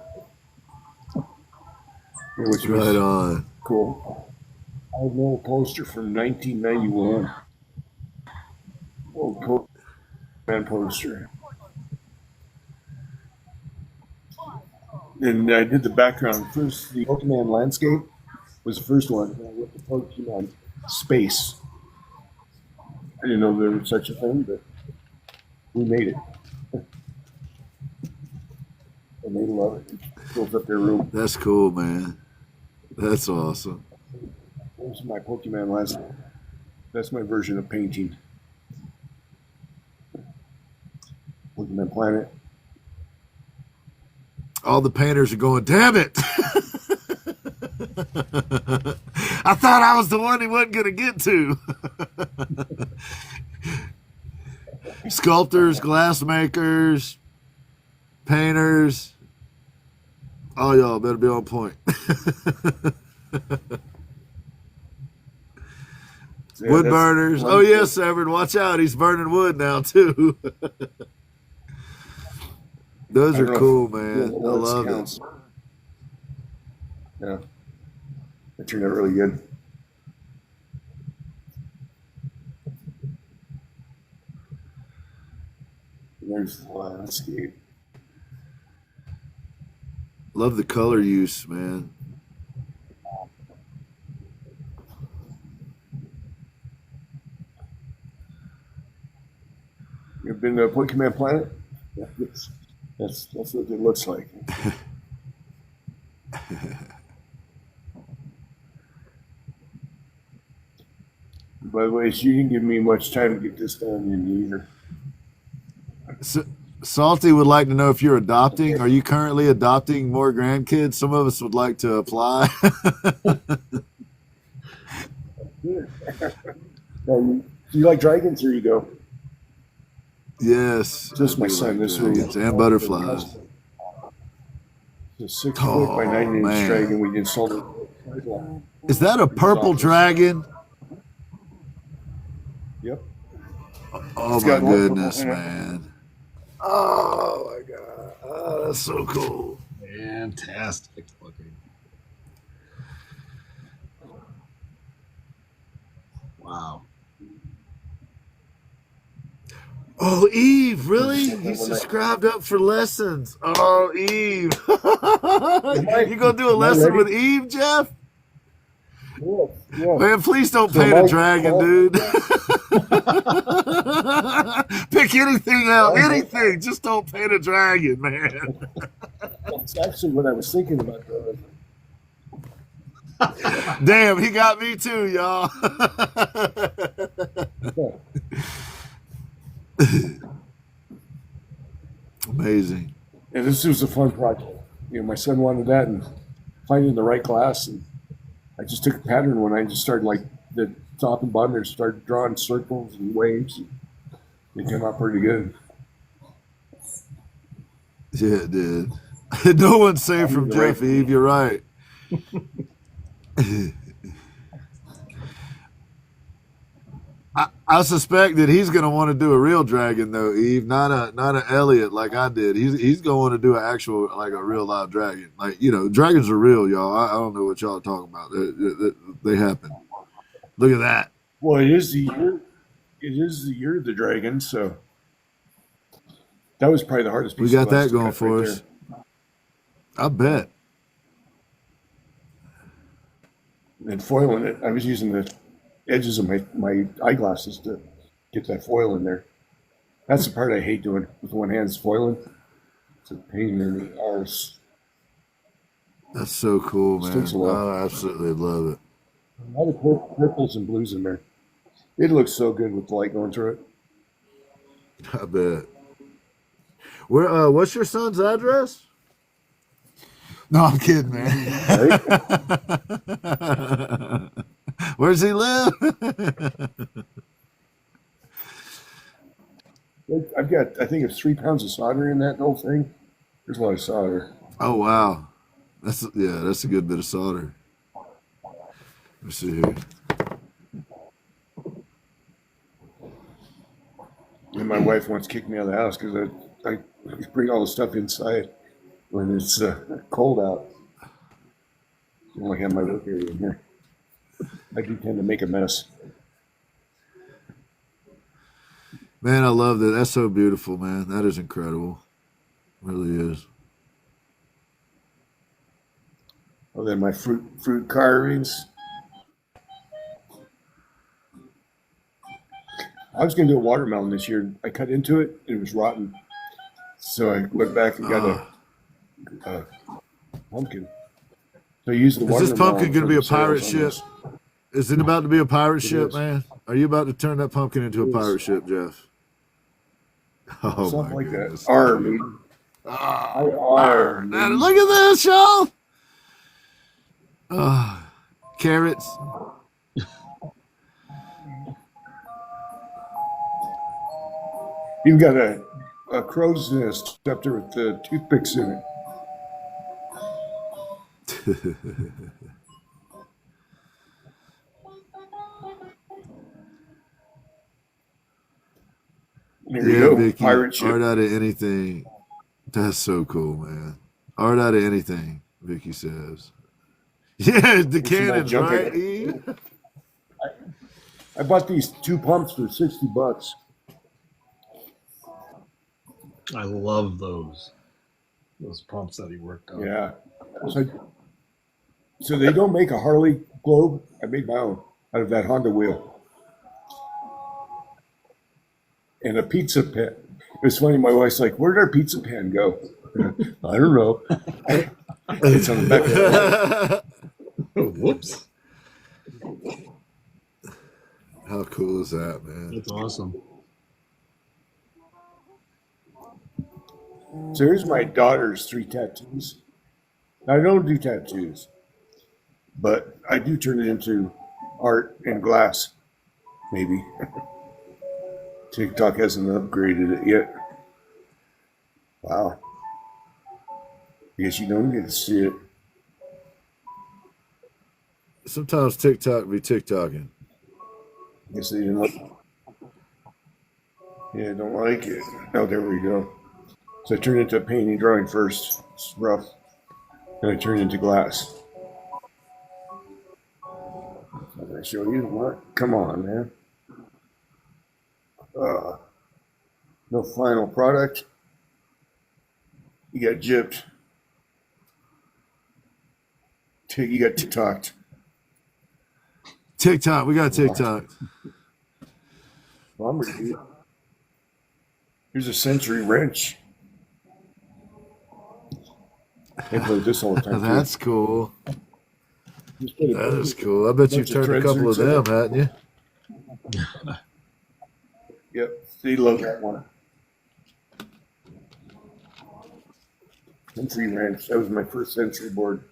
which was Right on. cool. I have an old poster from 1991. Old Pokemon poster. And I did the background first. The Pokemon landscape was the first one. And I went to Pokemon space. I didn't know there was such a thing, but we made it. And they love it. It fills up their room. That's cool, man. That's awesome. There's my Pokemon landscape. That's my version of painting. Pokemon Planet. All the painters are going, damn it. I thought I was the one he wasn't going to get to. Sculptors, glass makers, painters. Oh, y'all better be on point. Wood burners. Oh, yes, Severn. Watch out. He's burning wood now, too. Those are cool, man. I love it. Yeah. It turned out really good. There's the landscape. Love the color use, man. You ever been to Pokemon Planet? Yeah, that's what it looks like. By the way, she didn't give me much time to get this done in either. Salty would like to know if you're adopting. Are you currently adopting more grandkids? Some of us would like to apply. Do you like dragons? Here you go. Yes. Just my son. This one and butterflies. It's a 6 foot by 9 inch man. dragon. We installed it. Is that a purple dragon? Yep. Oh It's my got multiple goodness, in it. man. Oh my God. Oh, that's so cool. Fantastic looking. Wow. Oh, Eve, really? He subscribed up for lessons. Oh, Eve. You gonna do a lesson with Eve, Jeff? Yeah. Man, please don't So paint a Mike- dragon, dude. Pick anything out, anything. Just don't paint a dragon, man. That's actually what I was thinking about doing. Damn, he got me too, y'all. Amazing. And this was a fun project. You know, my son wanted that, and finding the right glass, and I just took a pattern when I just started like the top and bottom there, started drawing circles and waves. And it came out pretty good. Yeah, it did. No one's safe from Jeff, Eve. You're right. I suspect that he's going to want to do a real dragon, though, Eve, not an Elliot like I did. He's going to want to do an actual, like a real live dragon. Like, you know, dragons are real, y'all. I don't know what y'all are talking about. They happen. Look at that. Well, it is the year. it is the year of the dragon, so that was probably the hardest piece. We got of glass that to going cut for right us. there. I bet. And foiling it, I was using the edges of my eyeglasses to get that foil in there. That's the part I hate doing with one hand is foiling. It's a pain in the arse. That's so cool, man. Sticks a lot. I absolutely love it. A lot of purples and blues in there. It looks so good with the light going through it. I bet. Where? What's your son's address? No, I'm kidding, man. Where's he live? I've got, I think it's 3 pounds of solder in that whole thing. There's a lot of solder. Oh wow, that's a good bit of solder. Let's see here. And my wife once kicked me out of the house because I bring all the stuff inside when it's cold out. I don't like have my work area in here. I do tend to make a mess. Man, I love that. That's so beautiful, man. That is incredible. It really is. Oh, then my fruit carvings. I was going to do a watermelon this year. I cut into it. It was rotten. So I went back and got a pumpkin. So I used the Is watermelon. this pumpkin going to be a for the pirate sales on ship? this. Is it about to be a pirate It ship, is. man? Are you about to turn that pumpkin into a It is. pirate ship, Jeff? Oh, Something my like goodness. that. Army. Army. Man, look at this, y'all. Carrots. You've got a crow's nest up there with the toothpicks in it. There you Yeah, go. Vicky. Pirate ship. Art out of anything. That's so cool, man. Art out of anything, Vicky says. Yeah, the There's some old cannons, junk in right? E? I bought these 2 pumps for $60. I love those pumps that he worked on. Yeah. So they don't make a Harley Globe. I made my own out of that Honda wheel. And a pizza pan. It was funny. My wife's like, "Where did our pizza pan go?" I don't know. It's on the back of the Whoops. How cool is that, man? That's awesome. So here's my daughter's 3 tattoos. Now, I don't do tattoos, but I do turn it into art and glass, maybe. TikTok hasn't upgraded it yet. Wow. I guess you don't get to see it. Sometimes TikTok be TikToking. I guess they didn't like it. Yeah, don't like it. Oh, there we go. So I turned it into a painting drawing first. It's rough. Then I turned it into glass. I'm going to show you what? Come on, man. No final product. You got gypped. You got TikToked. TikTok. We got TikTok. Well, I'm ready. Here's a Century wrench. I play this all the time. That's cool. Just put a That is cool. I bet you bunch of turned a threads couple of them, inside. hadn't you? Yep. They love that one. Century wrench. That was my first Century board.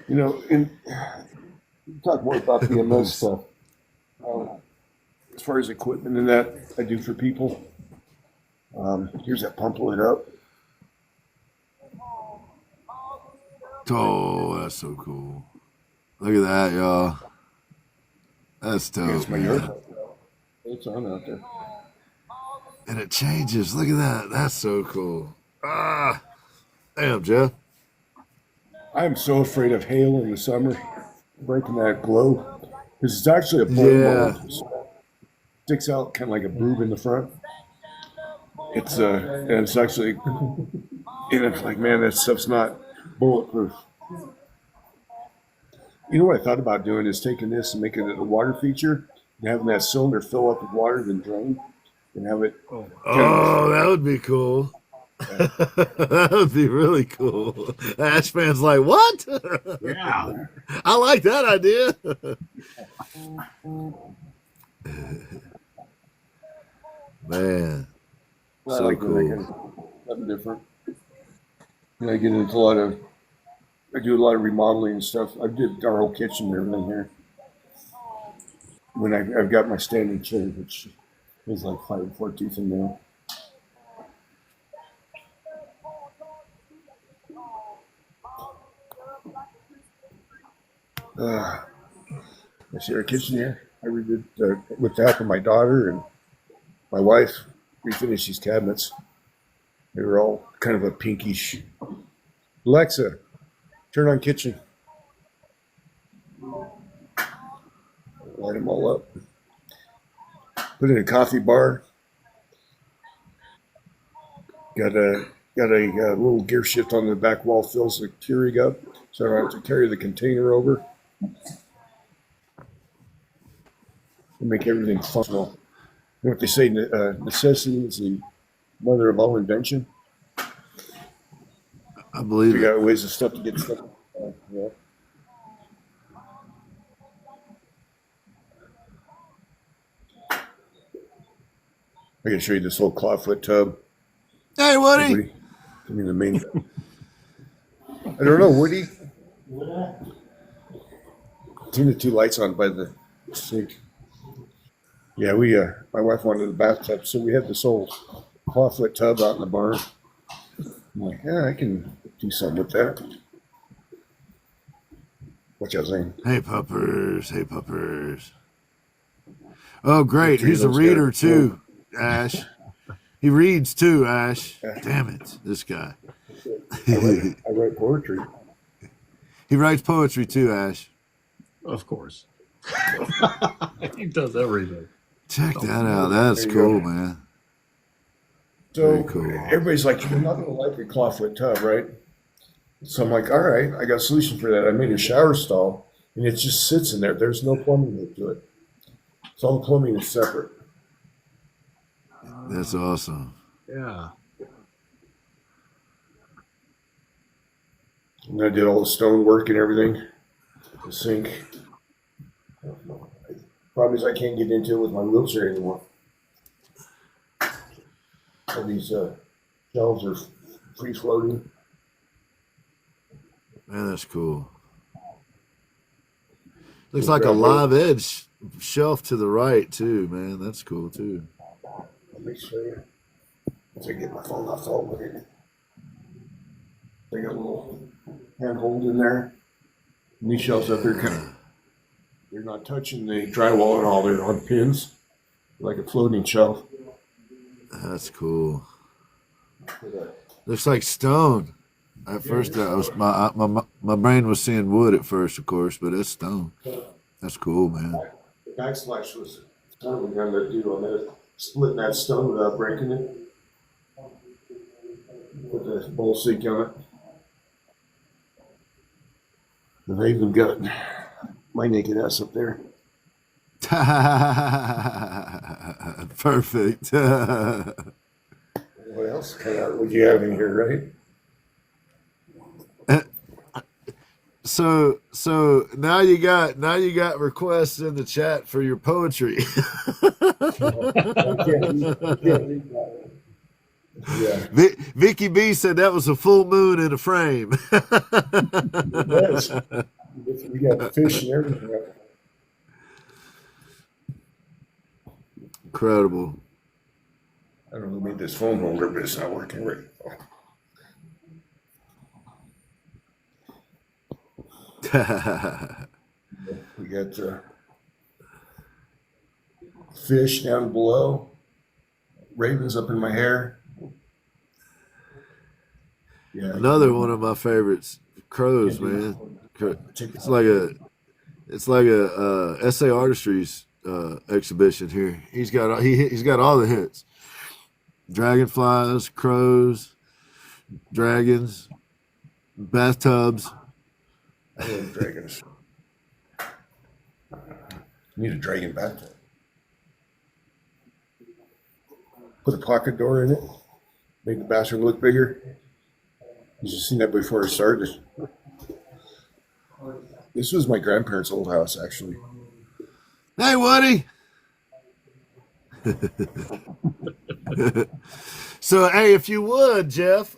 You know, we'll talk more about the MS stuff. As far as equipment and that I do for people. Here's that pump lit up. Oh, that's so cool. Look at that, y'all. That's dope. Here's my man. yard. It's on out there. And it changes. Look at that. That's so cool. Damn, Jeff. I'm so afraid of hail in the summer. breaking that glow. Because it's actually a blow Yeah. mold. So sticks out kind of like a boob in the front. It's and it's actually, and it's like, man, that stuff's not bulletproof. You know what I thought about doing is taking this and making it a water feature and having that cylinder fill up with water, then drain, and have it. Oh, that would be cool. That would be really cool. Ashman's like, what? Yeah. I like that idea. Man, I so like to make cool. it something different. And I get into I do a lot of remodeling and stuff. I did our whole kitchen and everything here. When I've got my standing chair, which is like 5 and 4 teeth in there. I see our kitchen here. I redid with the help of my daughter and my wife. Refinished these cabinets. They were all kind of a pinkish. Alexa, turn on kitchen. Light them all up. Put in a coffee bar. Got a little gear shift on the back wall, fills the Keurig up, so I don't have to carry the container over. Make everything functional. You know what they say? Necessity is the mother of all invention. I believe We it. got ways of stuff to get stuff. Yeah. I can show you this little clawfoot tub. Hey, Woody. Woody, give me the main. I don't know, Woody. Turn the 2 lights on by the sink. Yeah, my wife wanted a bathtub, so we had this old clawfoot tub out in the barn. I'm like, yeah, I can do something with that. What y'all saying? Hey, puppers. Hey, puppers. Oh, great. Three of He's a those reader, guys. too, Ash. He reads, too, Ash. Yeah. Damn it, this guy. I write poetry. He writes poetry, too, Ash. Of course. He does everything. Check that out. That's There you cool, go. man. So Very cool. everybody's like, you're not going to like a clawfoot tub, right? So I'm like, all right, I got a solution for that. I made a shower stall, and it just sits in there. There's no plumbing hook to it. So all the plumbing is separate. That's awesome. Yeah. And I did all the stone work and everything. The sink. Problem is I can't get into it with my wheelchair anymore. All these shelves are free floating. Man, that's cool. Looks like a live edge shelf to the right, too, man. That's cool, too. Let me show you. Once I get my phone off, I'll look at it. They got a little handhold in there. And these shelves up there they're not touching the drywall at all. They're on pins, like a floating shelf. That's cool. Looks like stone. At first, I was my brain was seeing wood at first, of course, but it's stone. That's cool, man. The backslash was kind of gun that do on that, splitting that stone without breaking it. Put the bowl sink on it. And I even got my naked ass up there. Perfect. What else would you have in here, right? So now you got requests in the chat for your poetry. Yeah. Vicky B said that was a full moon in a frame. Yes. We got fish and everything. Incredible. I don't know who made this phone holder, but it's not working right. We got fish down below, ravens up in my hair. Yeah, Another one of my favorites, crows, man. It's like It's like a SA Artistry's exhibition here. He's got all the hits: dragonflies, crows, dragons, bathtubs. I love dragons. Need a dragon bathtub. Put a pocket door in it. Make the bathroom look bigger. You just seen that before it started. This was my grandparents' old house, actually. Hey, Woody. So, hey, if you would, Jeff,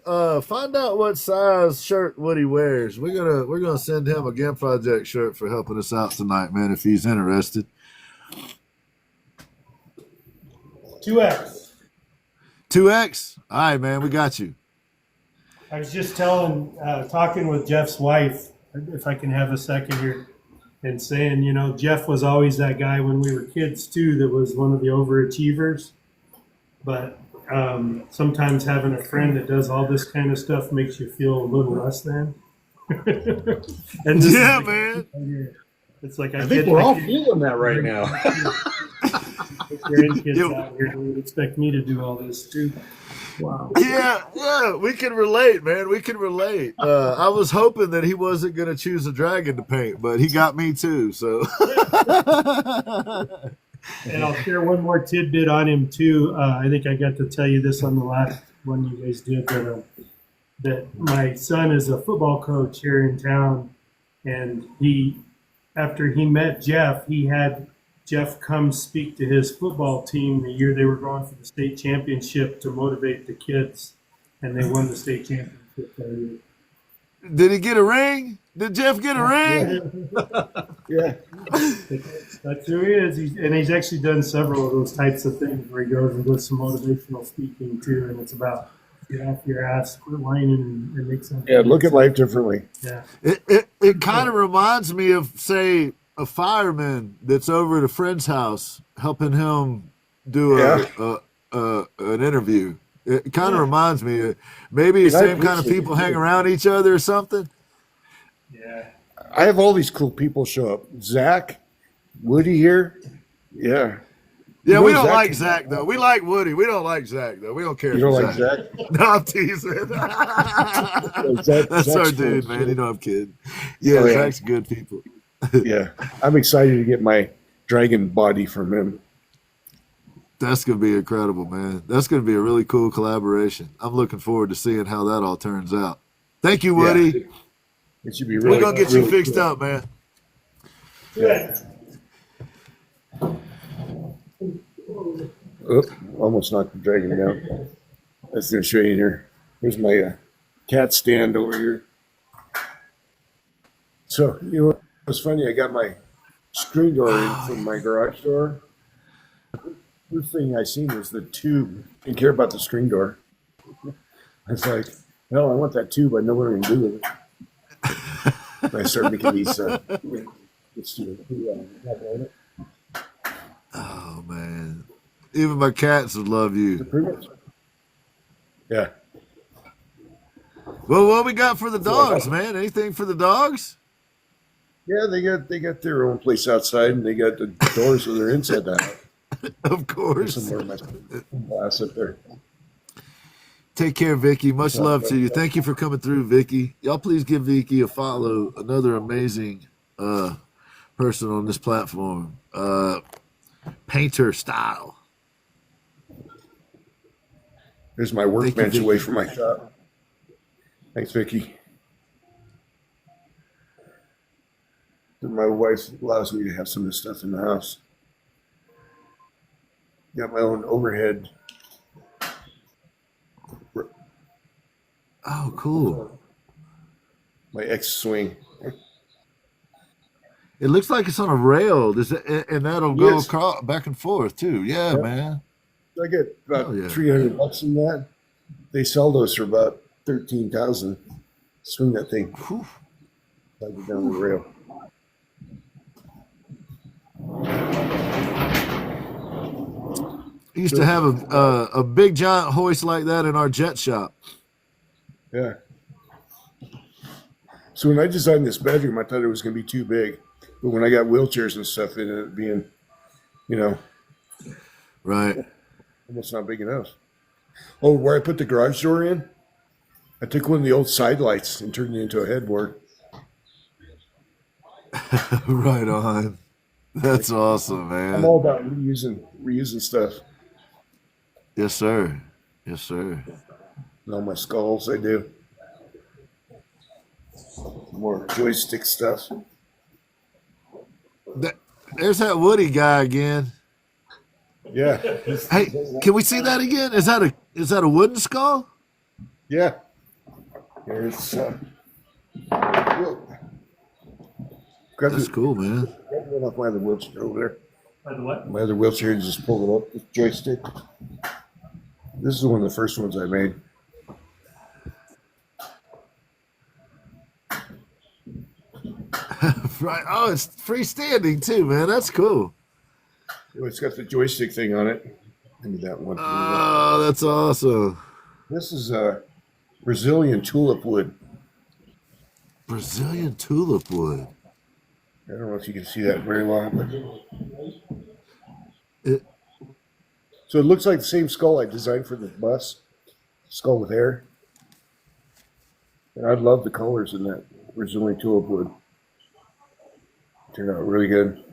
find out what size shirt Woody wears. We're gonna send him a Gim Project shirt for helping us out tonight, man. If he's interested. 2X. 2X. All right, man. We got you. I was just talking with Jeff's wife, if I can have a second here, and saying, Jeff was always that guy when we were kids too, that was one of the overachievers. But sometimes having a friend that does all this kind of stuff makes you feel a little less than. And yeah, man. It's like I think we're all feeling that right now. Grandkids out here would expect me to do all this too. Wow. Yeah, we can relate, man. We can relate. I was hoping that he wasn't going to choose a dragon to paint, but he got me too. So, and I'll share one more tidbit on him too. I think I got to tell you this on the last one you guys did, that my son is a football coach here in town, and after he met Jeff, he had Jeff come speak to his football team the year they were going for the state championship to motivate the kids, and they won the state championship that year. Did he get a ring? Did Jeff get a ring? Yeah. That's who he is. He's actually done several of those types of things where he goes and does some motivational speaking too, and it's about get off your ass, quit whining, and make something. Yeah, look at life differently. Yeah. It kind of reminds me of, say, a fireman that's over at a friend's house helping him do an interview. It kind of reminds me of maybe the same kind of people hang around each other or something. Yeah. I have all these cool people show up. Zach, Woody here. Yeah. Yeah, we don't like Zach, though. We like Woody. We don't like Zach, though. We don't care. You don't like Zach? No, I'm teasing. That's our dude, man. You know I'm kidding. Yeah, Zach's good people. Yeah. I'm excited to get my dragon body from him. That's going to be incredible, man. That's going to be a really cool collaboration. I'm looking forward to seeing how that all turns out. Thank you, Woody. Yeah. It should be really We're going to get really you fixed cool. up, man. Yeah. Almost knocked the dragon down. I was going to show you here. Here's my cat stand over here. So, you know, it was funny. I got my screen door in from my garage door. First thing I seen was the tube. Didn't care about the screen door. I was like, well, I want that tube. I know what I'm going to do with it. And I started making these. Oh, man. Even my cats would love you. Yeah. Well, what we got for the dogs, man? Anything for the dogs? Yeah, they got their own place outside, and they got the doors so they're inside the house. Of course. Some more of my glass up there. Take care, Vicky. Much love to you. Thank you for coming through, Vicky. Y'all please give Vicky a follow. Another amazing person on this platform. Painter style. There's my workbench away from my shop. Thanks, Vicky. My wife allows me to have some of this stuff in the house. Got my own overhead. Oh, cool. My X swing. It looks like it's on a rail. And that'll go across, back and forth, too. Yeah, man. I get about $300 in that. They sell those for about $13,000. Swing that thing. Whew. I get down the rail. We used to have a big giant hoist like that in our jet shop. Yeah. So when I designed this bedroom, I thought it was going to be too big. But when I got wheelchairs and stuff, it ended up being, you know, Right. almost not big enough. Oh, where I put the garage door in, I took one of the old side lights and turned it into a headboard. Right on. That's awesome, I'm man. all about reusing stuff. Yes, sir. Yes, sir. And all my skulls, I do. More joystick stuff. There's that Woody guy again. Yeah. Hey, can we see that again? Is that a wooden skull? Yeah. Here's whoa. Grab That's the- cool, man. grab one off my other wheelchair over there. By the what? My other wheelchair, and just pull it up with joystick. This is one of the first ones I made. Right. Oh, it's freestanding too, man. That's cool. It's got the joystick thing on it. Give me that one. Oh, that's awesome. This is Brazilian tulip wood. Brazilian tulip wood. I don't know if you can see that very well, but so it looks like the same skull I designed for the bus, skull with hair. And I love the colors in that Brazilian tulip wood. Turned out really good.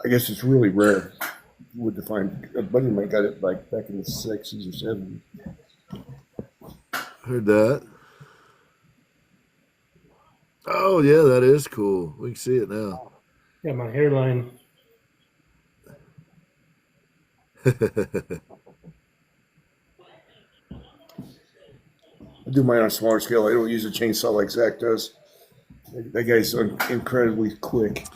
I guess it's really rare wood to find. A buddy of mine got it like back in the 60s or 70s. Heard that. Oh yeah, that is cool. We can see it now. Yeah, my hairline. I do mine on a smaller scale. I don't use a chainsaw like Zach does. That guy's incredibly quick.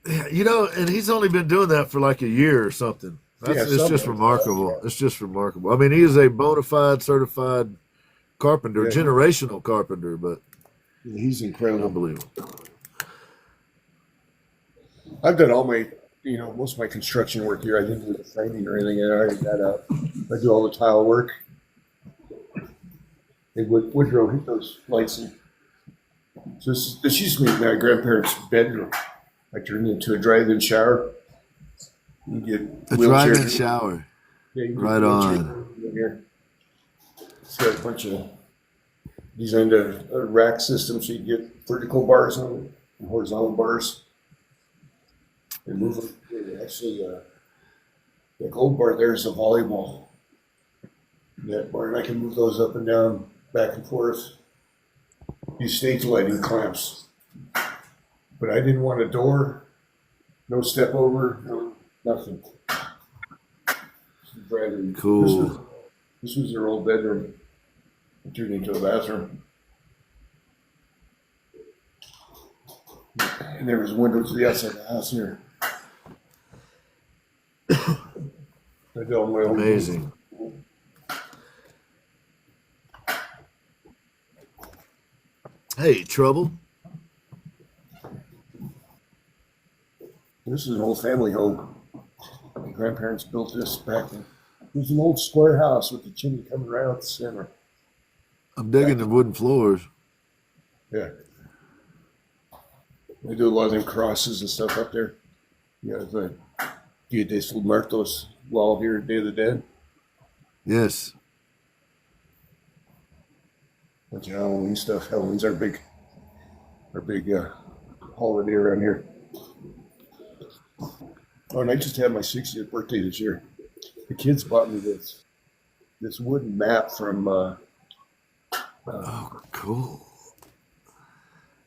Yeah, and he's only been doing that for like a year or something. It's just remarkable. It's just remarkable. I mean, he is a bona fide, certified carpenter, Yeah. generational carpenter, but He's incredible. unbelievable. I've done all my, most of my construction work here. I didn't do the framing or anything. I already got out. I do all the tile work. Hey, Woodrow, hit those lights in. So this used to be my grandparents' bedroom. I turned it into a drive-in shower. You get A wheelchair- drive-in shower. Yeah, you get Right wheelchair on. in here. It's got a bunch of designed a rack system so you get vertical bars on it and horizontal bars. And move them. Actually, the gold bar there is a volleyball net bar, and I can move those up and down, back and forth. Use stage lighting clamps. But I didn't want a door, no step over, no nothing. Cool. This was their old bedroom. It turned into a bathroom. And there was windows to the outside of the house here. I did all my own. Amazing. Hey, Trouble. This is an old family home. My grandparents built this back in. It was an old square house with the chimney coming right out the center. I'm digging the wooden floors. Yeah. They do a lot of them crosses and stuff up there. Yeah, the Dia de los Muertos wall here, Day of the Dead. Yes. Bunch of Halloween stuff. Halloween's our big holiday around here. Oh, and I just had my 60th birthday this year. The kids bought me this wooden map from. Oh, cool.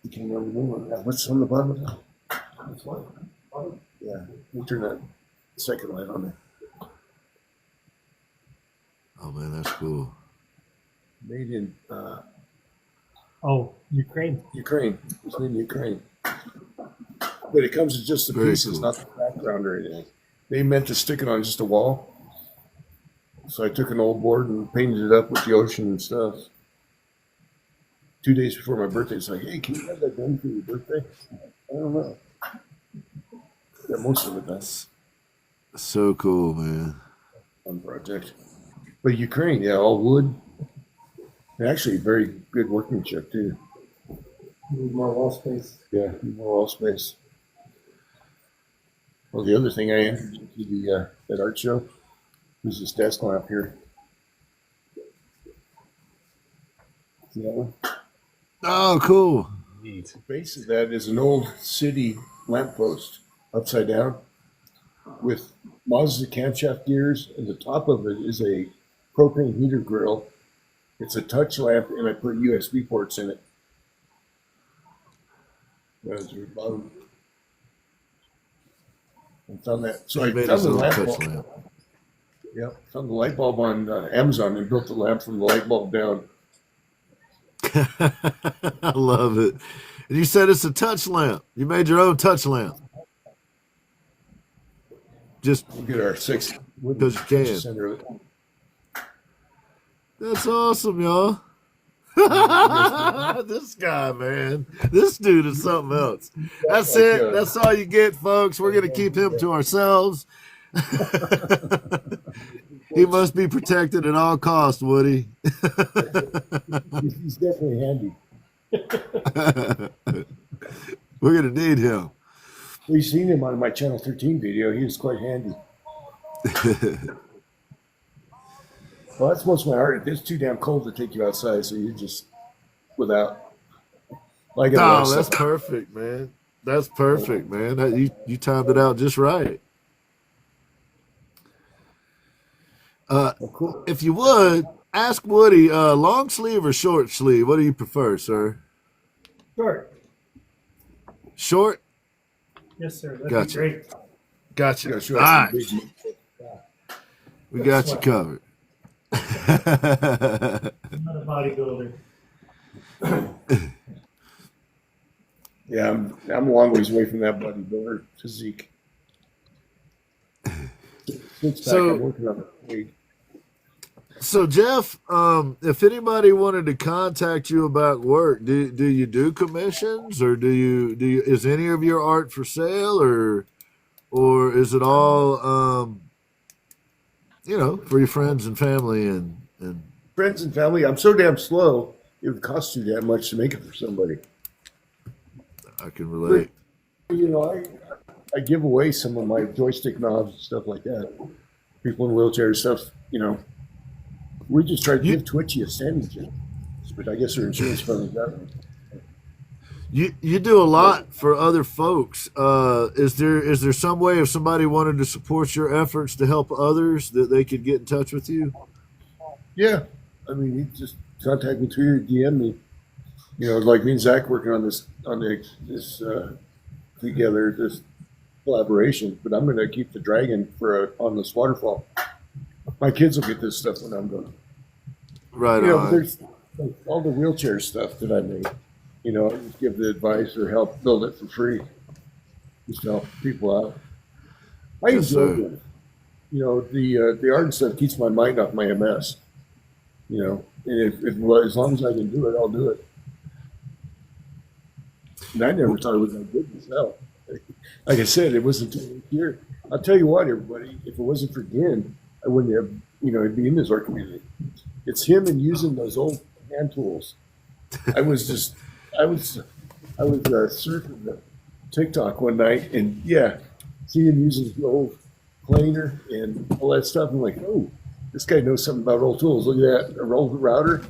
You can't remember the name of that. What's on the bottom of that? Yeah, you turn that second light on there. Oh man, that's cool. Made in Ukraine. Ukraine. It's made in Ukraine. But it comes in just the Very pieces, cool. not the background or anything. They meant to stick it on just a wall. So I took an old board and painted it up with the ocean and stuff. 2 days before my birthday, it's like, hey, can you have that done for your birthday? I don't know. Got most of it done. So cool, man. Fun project. But Ukraine, yeah, all wood. And actually, very good workmanship too. Need more wall space. Yeah, more wall space. Well, the other thing I introduced you to that art show was this desk lamp here. See that one? Oh, cool. Neat. The base of that is an old city lamppost upside down with Mazda camshaft gears, and the top of it is a propane heater grill. It's a touch lamp, and I put USB ports in it. That's your bottom. I found that. So I Made found us the a little lamp touch bulb. lamp. Yep, found the light bulb on Amazon and built the lamp from the light bulb down. I love it. And you said it's a touch lamp. You made your own touch lamp. Just We'll get our 6 because you can. center of it. That's awesome, y'all. This guy, man. This dude is something else. That's it. That's all you get, folks. We're going to keep him to ourselves. He must be protected at all costs, Woody. He's definitely handy. We're going to need him. We've seen him on my Channel 13 video. He was quite handy. Well, that's most of my art. It's too damn cold to take you outside, so you're just without. Well, I got a lot Oh, of that's stuff. perfect, man. That's perfect, man. You timed it out just right. Oh, cool. If you would, ask Woody, long sleeve or short sleeve? What do you prefer, sir? Short. Short? Yes, sir. That'd Gotcha. be great. Gotcha. Yeah, All sure. right. That's some We got you covered. I'm not a bodybuilder. Yeah, I'm a long ways away from that bodybuilder physique. So- I'm working on it. So Jeff, if anybody wanted to contact you about work, do you do commissions, or do you is any of your art for sale, or is it all for your friends and family and Friends and family, I'm so damn slow, it would cost you that much to make it for somebody. I can relate. You know, I give away some of my joystick knobs and stuff like that. People in wheelchairs, stuff, you know. We just try to give Twitchy a standing job. But I guess their insurance fund got it. You do a lot for other folks. Is there some way if somebody wanted to support your efforts to help others that they could get in touch with you? Yeah. I mean, you just contact me through your DM me. You know, like me and Zach working on this together, this collaboration. But I'm going to keep the dragon on this waterfall. My kids will get this stuff when I'm done. Right You know, on. there's like, all the wheelchair stuff that I make. You know, I just give the advice or help build it for free. Just to help people out. I Yes, enjoy sir. doing it. You know, the art and stuff keeps my mind off my MS. You know, and as long as I can do it, I'll do it. And I never thought it was that good myself. Like I said, it wasn't here. I'll tell you what, everybody, if it wasn't for Gin, I wouldn't have, I'd be in this art community. It's him and using those old hand tools. I was surfing the TikTok one night and see him using the old planer and all that stuff. I'm like, oh, this guy knows something about old tools. Look at that, a old router.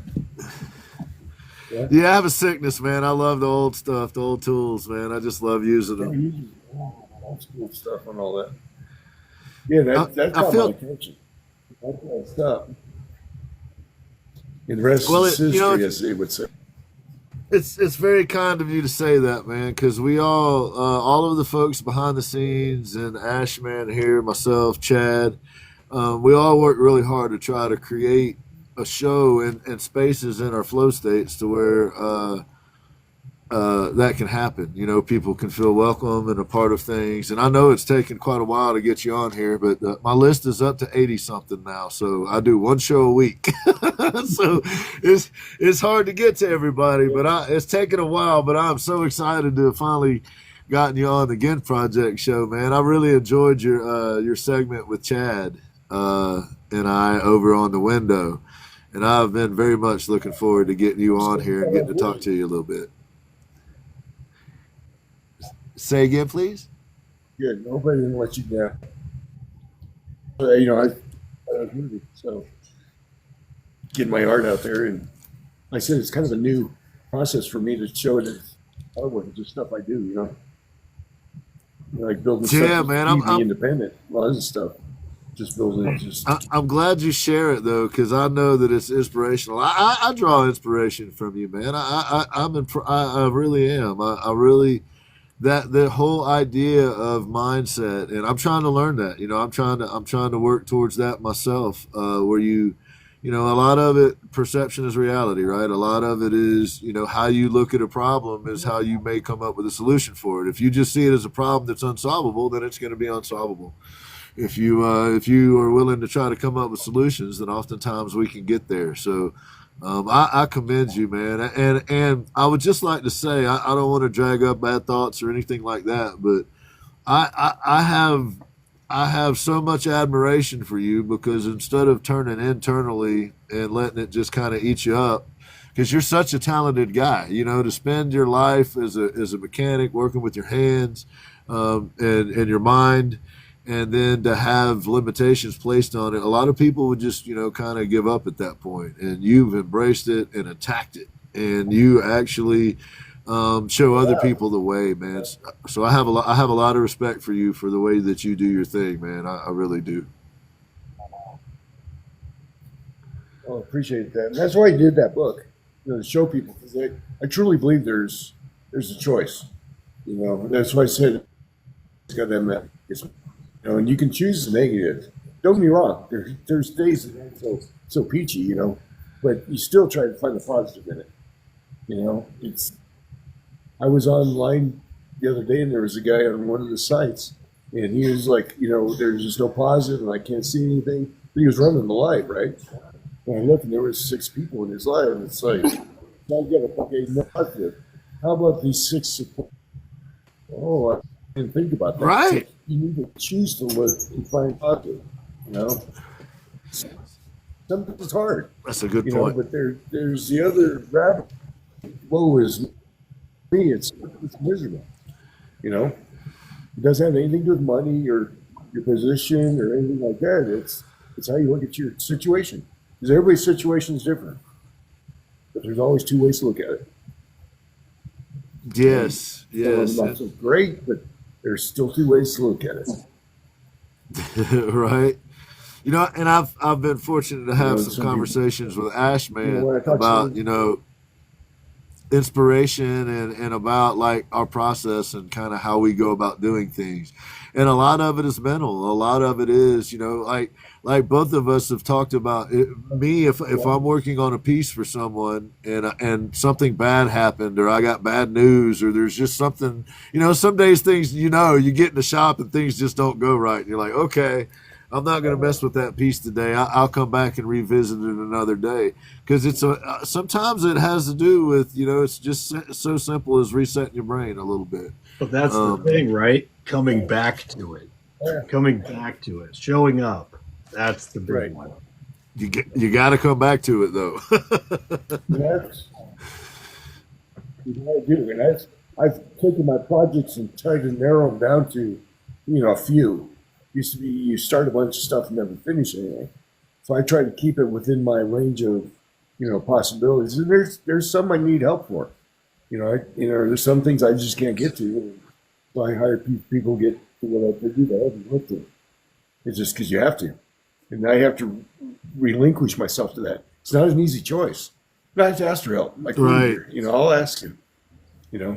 Yeah, I have a sickness, man. I love the old stuff, the old tools, man. I just love using He them. uses old school stuff and all that. Yeah, that I caught feel- my attention. That's that stuff. And the rest Well, is it- you know, history, as they would say. It's very kind of you to say that, man, because we all of the folks behind the scenes and Ashman here, myself, Chad, we all work really hard to try to create a show and spaces in our flow states to where that can happen. People can feel welcome and a part of things. And I know it's taken quite a while to get you on here, but my list is up to 80 something now. So I do one show a week. So it's hard to get to everybody, but it's taken a while, but I'm so excited to have finally gotten you on the Gin Project show, man. I really enjoyed your segment with Chad and I over on the window. and I've been very much looking forward to getting you on here and getting to talk to you a little bit. Say again, please. Good. Nobody didn't let you down. You know, I was moving, so getting my art out there, and like I said, it's kind of a new process for me to show it as artwork, just stuff I do. You know, like building Yeah, stuff man, to I'm- keep me independent. A lot of this stuff, just building it. Just I'm glad you share it though, because I know that it's inspirational. I draw inspiration from you, man. I really am. I really that the whole idea of mindset, and I'm trying to learn that. You know, I'm trying to work towards that myself. Where you know, a lot of it, perception is reality, right? A lot of it is, you know, how you look at a problem is how you may come up with a solution for it. If you just see it as a problem that's unsolvable, then it's going to be unsolvable. If you are willing to try to come up with solutions, then oftentimes we can get there. So I commend you, man. And I would just like to say, I don't want to drag up bad thoughts or anything like that, but I have so much admiration for you, because instead of turning internally and letting it just kind of eat you up, because you're such a talented guy, you know, to spend your life as a mechanic working with your hands and your mind, and then to have limitations placed on it. A lot of people would just, you know, kind of give up at that point, and you've embraced it and attacked it, and you actually show other people the way, man. So I have a lot of respect for you for the way that you do your thing, man. I really do. I appreciate that, and that's why I did that book, you know, to show people, because I truly believe there's a choice. You know, that's why I said it's got that. You know, and you can choose the negative. Don't get me wrong. There's days that aren't so peachy, you know, but you still try to find the positive in it. You know, I was online the other day, and there was a guy on one of the sites, and he was like, you know, there's just no positive, and I can't see anything. But he was running the live, right? And I looked, and there was 6 people in his live, and it's like, I get a fucking positive. How about these 6 support? Oh, I didn't think about that. Right. So you need to choose to look and find positive. You know, sometimes it's hard. That's a good You know, point. but there's the other rabbit. Woe is me. It's miserable. You know, it doesn't have anything to do with money or your position or anything like that. It's how you look at your situation. Because everybody's situation is different. But there's always 2 ways to look at it. Yes, So yes. not so great, but there's still 2 ways to look at it. Right. You know, and I've been fortunate to have know, some some people- conversations with Ash, man, when I talk to about, them- you know, inspiration and about like our process and kind of how we go about doing things. And a lot of it is mental. A lot of it is, you know, like both of us have talked about it, me, if I'm working on a piece for someone and something bad happened, or I got bad news, or there's just something, you know, some days things, you know, you get in the shop and things just don't go right. And you're like, okay, I'm not going to mess with that piece today. I'll come back and revisit it another day, because sometimes it has to do with, you know, it's just so simple as resetting your brain a little bit. But that's the thing, right? Coming back to it. Coming back to it. Showing up. That's the big Right. one. You got to come back to it though. That's what I do, and I've taken my projects and tried to narrow them down to, you know, a few. Used to be you start a bunch of stuff and never finish anything, so I try to keep it within my range of, you know, possibilities. And there's some I need help for, you know. There's some things I just can't get to, so I hire people to get to what I do that I haven't looked at. It's just because you have to, and I have to relinquish myself to that. It's not an easy choice. But I have to ask for help. Like, Right. you know, I'll ask him, you know,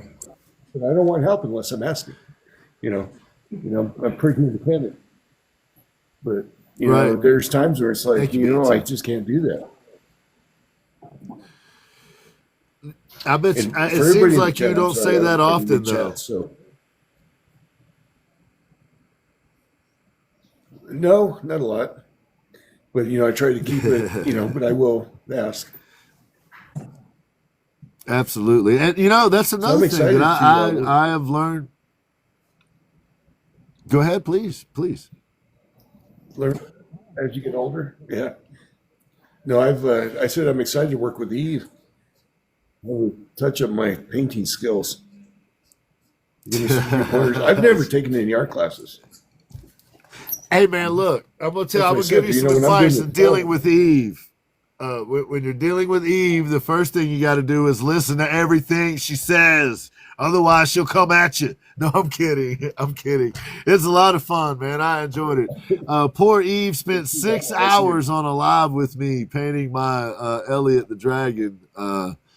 but I don't want help unless I'm asking. You know, I'm pretty independent, but you know, Right. there's times where it's like, Thank you, you know, Nancy. I just can't do that. I bet And for it everybody seems in the like you chat, I'm don't sorry, say I'm that in the often chat, though. So no, not a lot, but you know, I try to keep it, you know, but I will ask. Absolutely. And you know, that's another thing excited that to, I have learned. Go ahead, please. Learn as you get older. Yeah. No, I said I'm excited to work with Eve. I'll touch up my painting skills. Give me some few pointers. I've never taken any art classes. Hey man, look, I'm gonna That's what I give said, you some when I'm doing advice the in dealing film, with Eve. When you're dealing with Eve, the first thing you got to do is listen to everything she says. Otherwise, she'll come at you. No, I'm kidding. I'm kidding. It's a lot of fun, man. I enjoyed it. Poor Eve spent 6 hours on a live with me painting my Elliot the Dragon.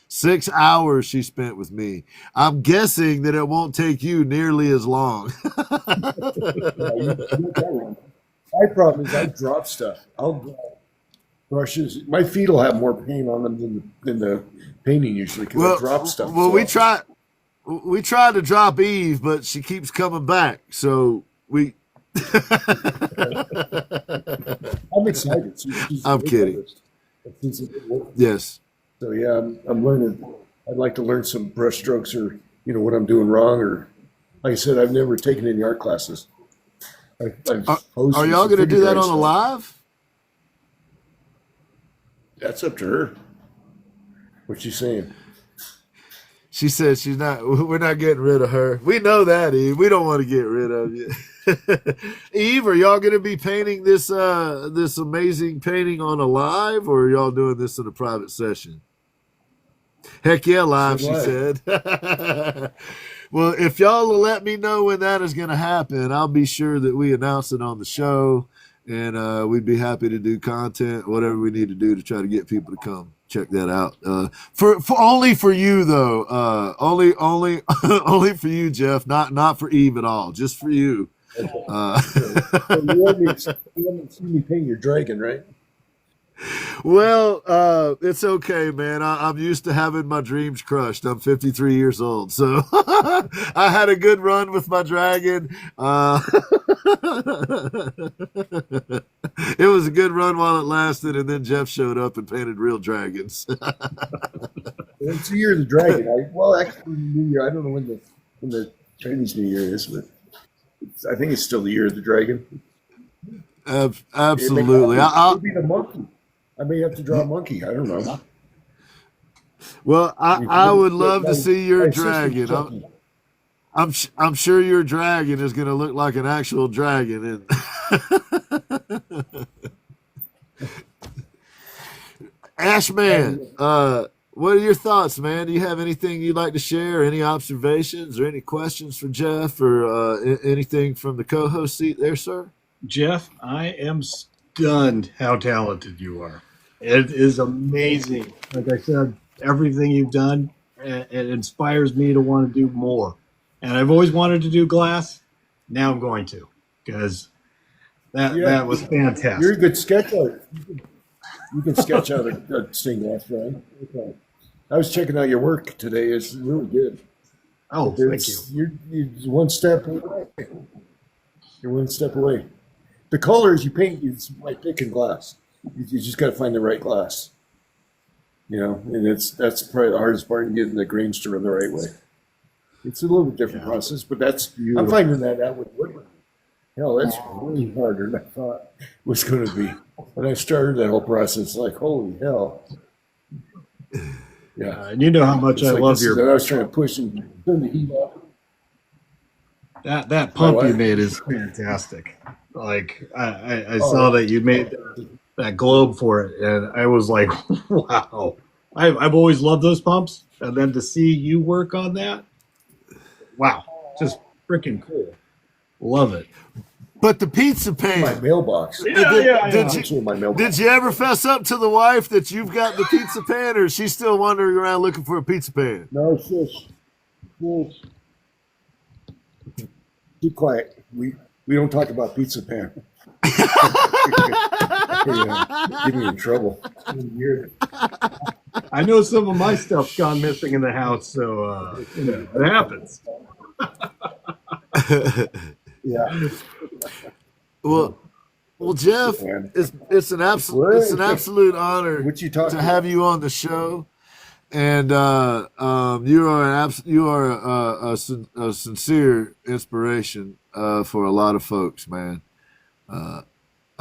6 hours she spent with me. I'm guessing that it won't take you nearly as long. Yeah, you get that wrong. My problem is I drop stuff. I'll drop brushes. My feet will have more paint on them than the painting usually because I drop stuff. Well, so we tried to drop Eve, but she keeps coming back. So we. I'm excited. She's I'm a great kidding. artist. She's a good worker. Yes. So yeah, I'm learning. I'd like to learn some brush strokes or what I'm doing wrong or like I said, I've never taken any art classes. I've hosted Are y'all some going to do that figure on a drawing live? That's up to her. What's she saying? She said she's not. We're not getting rid of her. We know that, Eve. We don't want to get rid of you. Eve, are y'all going to be painting this this amazing painting on a live, or are y'all doing this in a private session? Heck yeah, live, she said. Well, if y'all will let me know when that is going to happen, I'll be sure that we announce it on the show, and we'd be happy to do content, whatever we need to do to try to get people to come check that out. For only for you though, only only for you, Jeff. Not for Eve at all. Just for you. So you haven't seen me paint your dragon, right? Well, it's okay, man. I'm used to having my dreams crushed. I'm 53 years old, so I had a good run with my dragon. It was a good run while it lasted, and then Jeff showed up and painted real dragons. It's the year of the dragon. Actually, New Year. I don't know when the Chinese New Year is, but I think it's still the year of the dragon. Absolutely. It'll be the monkey. I may have to draw a monkey. I don't know. Well, I would love to see your dragon. I'm sure your dragon is going to look like an actual dragon. Ashman, what are your thoughts, man? Do you have anything you'd like to share? Any observations or any questions for Jeff or anything from the co-host seat there, sir? Jeff, I am stunned how talented you are. It is amazing. Like I said, everything you've done, it inspires me to want to do more. And I've always wanted to do glass. Now I'm going to, because that was fantastic. You're a good sketch artist. You can sketch out a stained glass drawing. Okay. I was checking out your work today. It's really good. Oh, thank you. You're one step away. You're one step away. The colors you paint, it's like picking glass. You just got to find the right glass. And that's probably the hardest part in getting the grains to run the right way. It's a little bit different process, but I'm finding that out with woodworking. Hell, that's way harder than I thought it was going to be. When I started that whole process, like, holy hell. Yeah. And you know how much I love your. I was trying to push and turn the heat up. That pump you made is fantastic. Like I saw that you made that globe for it, and I was like, wow. I've always loved those pumps, and then to see you work on that, wow, just freaking cool. Love it. But the pizza pan. My mailbox. Did you ever fess up to the wife that you've got the pizza pan, or is she still wandering around looking for a pizza pan? No, shush. Keep quiet. We don't talk about pizza pan. Get me in trouble. I know some of my stuff's gone missing in the house, so it happens. Yeah. Well, Jeff, it's an absolute honor to have you on the show, and you are a sincere inspiration for a lot of folks, man.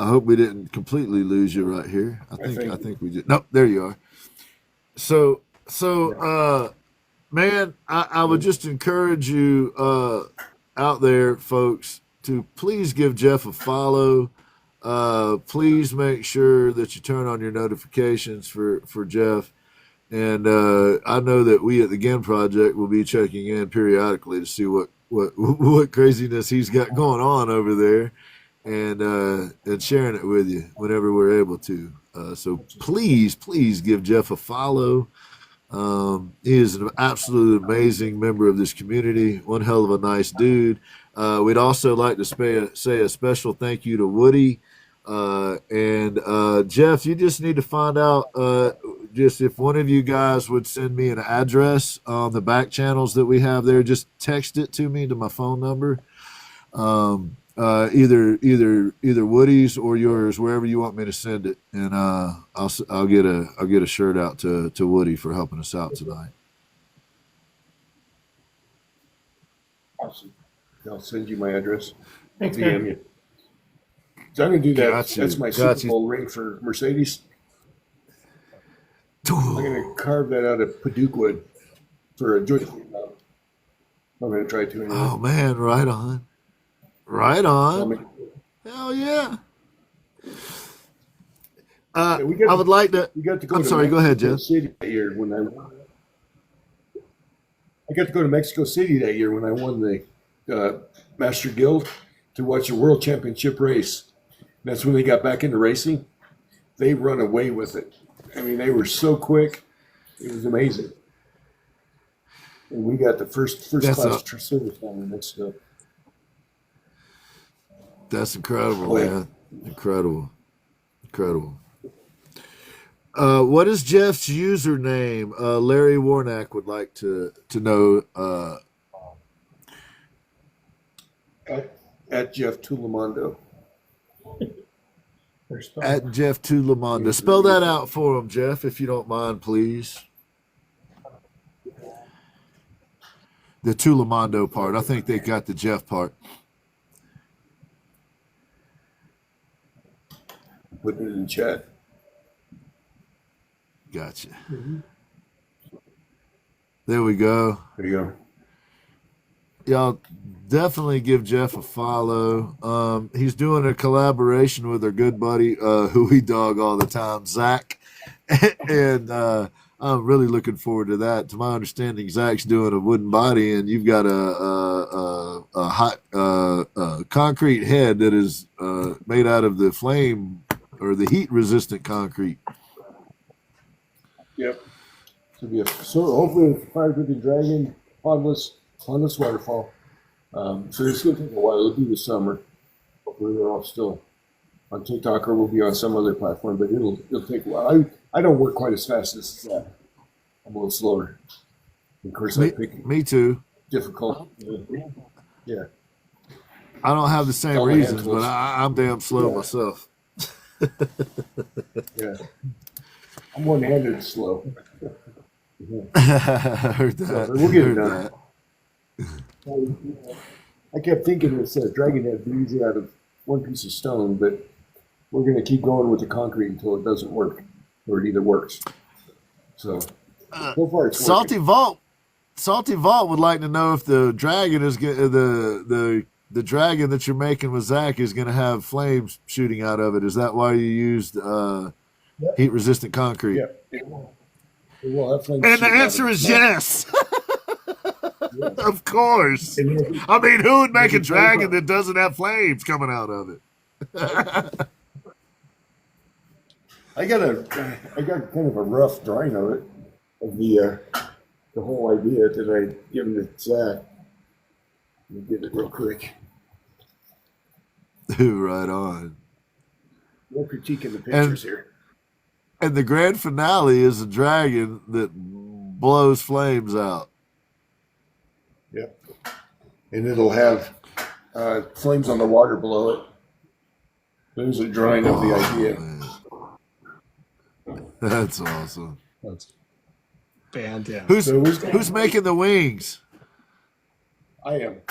I hope we didn't completely lose you right here. I think we did. Nope, there you are. So man, I would just encourage you out there, folks, to please give Jeff a follow. Please make sure that you turn on your notifications for Jeff. And I know that we at the GIN Project will be checking in periodically to see what craziness he's got going on over there, and sharing it with you whenever we're able to. So please give Jeff a follow. He is an absolute amazing member of this community. One hell of a nice dude. We'd also like to say a special thank you to Woody. And Jeff, you just need to find out just if one of you guys would send me an address on the back channels that we have there, just text it to me to my phone number. Either Woody's or yours, wherever you want me to send it, and I'll get a shirt out to Woody for helping us out tonight. Awesome. I'll send you my address. Thanks, DM man. you. So I'm gonna do that. Got you. That's my Got Super you. Bowl ring for Mercedes. I'm gonna carve that out of Paducah wood for a joint. I'm gonna try to. Anyway. Oh man, right on. Hell yeah. I would like to. We got to go. I'm to sorry. Go ahead, Mexico Jeff. City that year when I got to go to Mexico City that year when I won the Master Guild to watch a World Championship race. That's when they got back into racing. They run away with it. I mean, they were so quick. It was amazing. And we got the first class service down in Mexico. That's incredible, yeah. man. Incredible. What is Jeff's username? Larry Warnack would like to know. At Jeff Tulamondo. At Jeff Tulamondo. Spell that out for him, Jeff, if you don't mind, please. The Tulamondo part. I think they got the Jeff part. Put it in chat. Gotcha. There we go. There you go. Y'all definitely give Jeff a follow. He's doing a collaboration with our good buddy, who we dog all the time, Zach. And I'm really looking forward to that. To my understanding, Zach's doing a wooden body, and you've got a hot concrete head that is made out of the flame or the heat resistant concrete. Yep. So hopefully it's Fire Driven Dragon, Pondless Waterfall. So it's going to take a while. It'll be the summer. Hopefully they're all still on TikTok or we'll be on some other platform, but it'll take a while. I don't work quite as fast as that. I'm a little slower. Of course, Me too. Difficult. Yeah. I don't have the same All my reasons, handfuls. but I'm damn slow myself. Yeah. I'm one-handed slow. Heard that. So we'll get it Heard done. that. I kept thinking this dragon head would be easy out of one piece of stone, but we're going to keep going with the concrete until it doesn't work, or it either works. So far it's Salty working. Vault would like to know if the dragon is the dragon that you're making with Zach is going to have flames shooting out of it. Is that why you used heat resistant concrete? Yeah, it will. It will have flames And the shooting out answer of it. is yes. Of course. I mean, who would make a dragon that doesn't have flames coming out of it? I got kind of a rough drawing of it, of the whole idea that I given to Zach. Let me get it real quick. Right on. No critique in the pictures here. And the grand finale is a dragon that blows flames out. Yep. And it'll have flames on the water below it. There's a drawing of the idea. Man. That's awesome. That's fantastic. Who's making the wings? I am.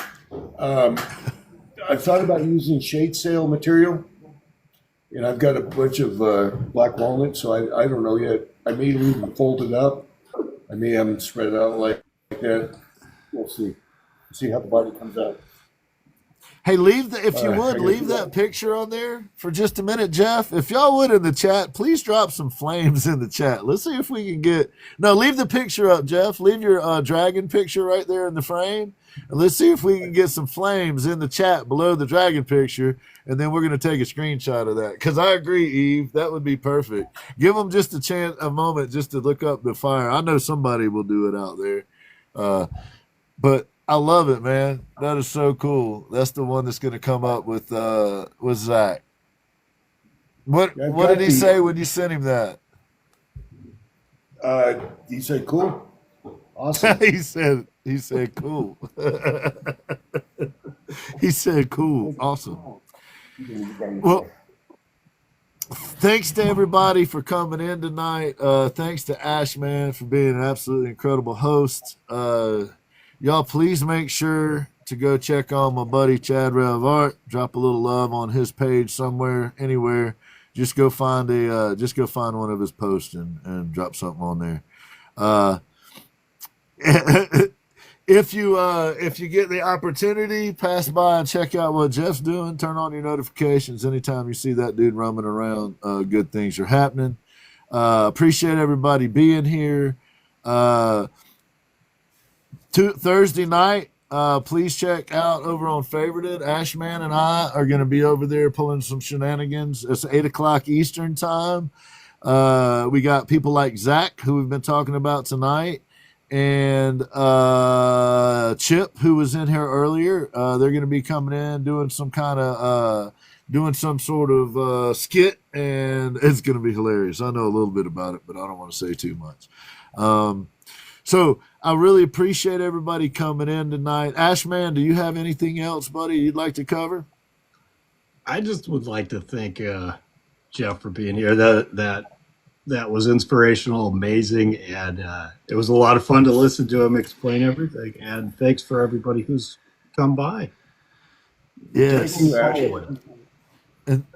I thought about using shade sail material, And I've got a bunch of black walnut, so I don't know yet. I may leave them folded up. I may have them spread out like that. We'll see. See how the body comes out. Hey, if you would, leave that picture on there for just a minute, Jeff. If y'all would in the chat, please drop some flames in the chat. Let's see if we can leave the picture up, Jeff. Leave your dragon picture right there in the frame. And let's see if we can get some flames in the chat below the dragon picture. And then we're going to take a screenshot of that. Because I agree, Eve, that would be perfect. Give them just a moment just to look up the fire. I know somebody will do it out there. But I love it, man. That is so cool. That's the one that's going to come up with Zach. What did he say when you sent him that? He said, "Cool, awesome." he said, "Cool." He said, "Cool, awesome." Well, thanks to everybody for coming in tonight. Thanks to Ash, man, for being an absolutely incredible host. Y'all, please make sure to go check on my buddy Chad Rev Art. Drop a little love on his page somewhere, anywhere. Just go find one of his posts and drop something on there. If you get the opportunity, pass by and check out what Jeff's doing. Turn on your notifications anytime you see that dude roaming around. Good things are happening. Appreciate everybody being here. Thursday night, please check out over on Favorited. Ashman and I are going to be over there pulling some shenanigans. It's 8 o'clock Eastern time. We got people like Zach, who we've been talking about tonight, and Chip, who was in here earlier. They're going to be coming in doing some sort of skit, and it's going to be hilarious. I know a little bit about it, but I don't want to say too much. So I really appreciate everybody coming in tonight. Ashman, do you have anything else, buddy, you'd like to cover? I just would like to thank Jeff for being here. That was inspirational, amazing, and it was a lot of fun to listen to him explain everything. And thanks for everybody who's come by. Yes. Thank you, Ash. And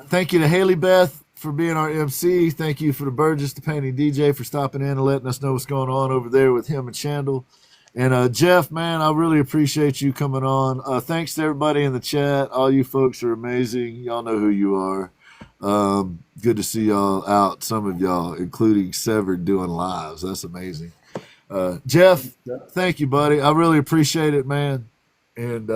thank you to Haley Beth for being our MC. Thank you for the Burgess, the painting DJ, for stopping in and letting us know what's going on over there with him and Chandel. And Jeff, man, I really appreciate you coming on. Thanks to everybody in the chat. All you folks are amazing. Y'all know who you are. Good to see y'all out. Some of y'all, including Severed, doing lives. That's amazing. Jeff, thank you, buddy. I really appreciate it, man. And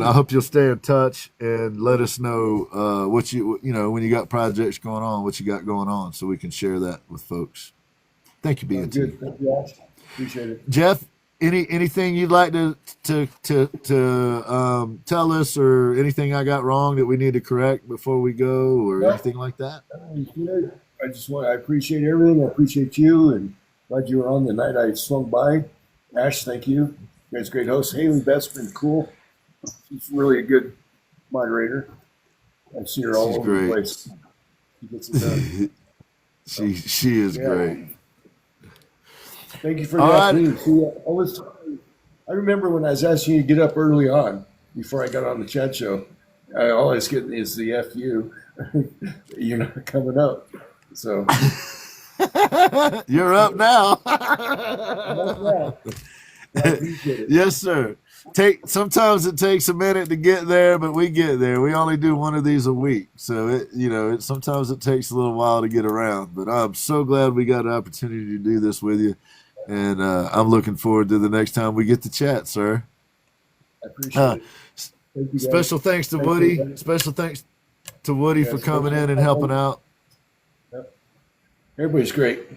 I hope you'll stay in touch and let us know what when you got projects going on, what you got going on, so we can share that with folks. Thank you, BNT. Good. Thank you, Ash. Appreciate it. Jeff, anything you'd like to tell us, or anything I got wrong that we need to correct before we go, or anything like that? I appreciate everything. I appreciate you, and glad you were on the night I swung by. Ash, thank you. You guys, great host. Haley Beth's been cool. She's really a good moderator. I've seen her all over the place. She gets it done. She is great. Thank you for the afternoon. I remember when I was asking you to get up early on before I got on the chat show. All I was getting is the FU. You're not coming up. So you're up now. I appreciate it. Yes, sir. Sometimes it takes a minute to get there, but we get there. We only do one of these a week, so sometimes it takes a little while to get around. But I'm so glad we got an opportunity to do this with you, and I'm looking forward to the next time we get to chat, sir. I appreciate it. Thank you, special thanks to Woody. Special thanks to Woody for coming in and helping out. Yep. Everybody's great.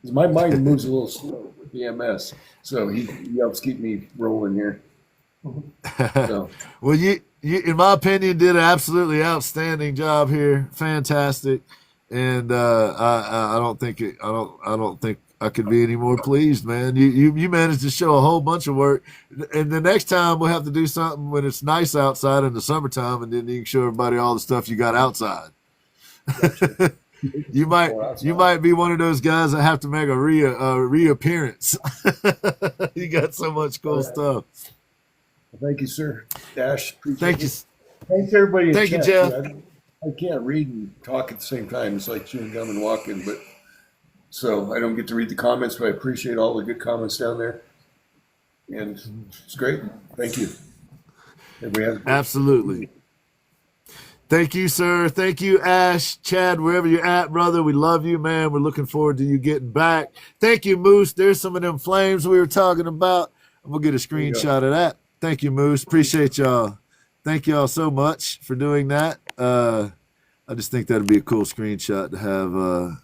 My mind moves a little slow with the MS, so he helps keep me rolling here. So. Well, you, in my opinion, did an absolutely outstanding job here. Fantastic, and I don't think I could be any more pleased, man. You managed to show a whole bunch of work, and the next time we'll have to do something when it's nice outside in the summertime, and then you can show everybody all the stuff you got outside. Gotcha. You might be one of those guys that have to make a reappearance. You got so much cool stuff. Well, thank you, sir. Dash. Thank you. Thanks, everybody. Thank you, Jeff. I can't read and talk at the same time. It's like chewing gum and walking, but so I don't get to read the comments, but I appreciate all the good comments down there. And it's great. Thank you. Everybody has a great Absolutely. Thank you, sir. Thank you, Ash, Chad, wherever you're at, brother. We love you, man. We're looking forward to you getting back. Thank you, Moose. There's some of them flames we were talking about. I'm going to get a screenshot of that. Thank you, Moose. Appreciate y'all. Thank y'all so much for doing that. I just think that'd be a cool screenshot to have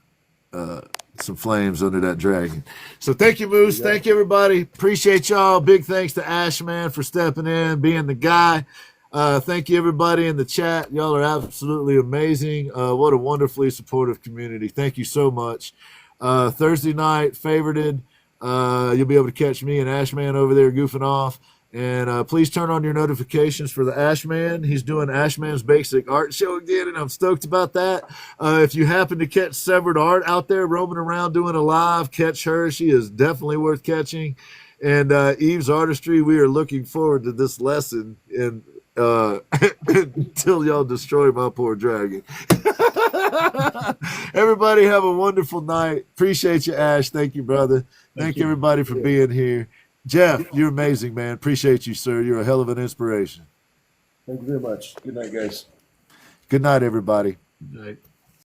some flames under that dragon. So thank you, Moose. Thank you, everybody. Appreciate y'all. Big thanks to Ash, man, for stepping in, being the guy. Thank you, everybody in the chat. Y'all are absolutely amazing. What a wonderfully supportive community. Thank you so much. Thursday night, favorited. You'll be able to catch me and Ashman over there goofing off. And please turn on your notifications for the Ashman. He's doing Ashman's Basic Art Show again, and I'm stoked about that. If you happen to catch Severed Art out there roaming around doing a live, catch her. She is definitely worth catching. And Eve's Artistry, we are looking forward to this lesson and until y'all destroy my poor dragon. Everybody have a wonderful night. Appreciate you, Ash. Thank you, brother. Thank you, everybody, for being here. Jeff, you're amazing, man. Appreciate you, sir. You're a hell of an inspiration. Thank you very much. Good night, guys. Good night, everybody. Right.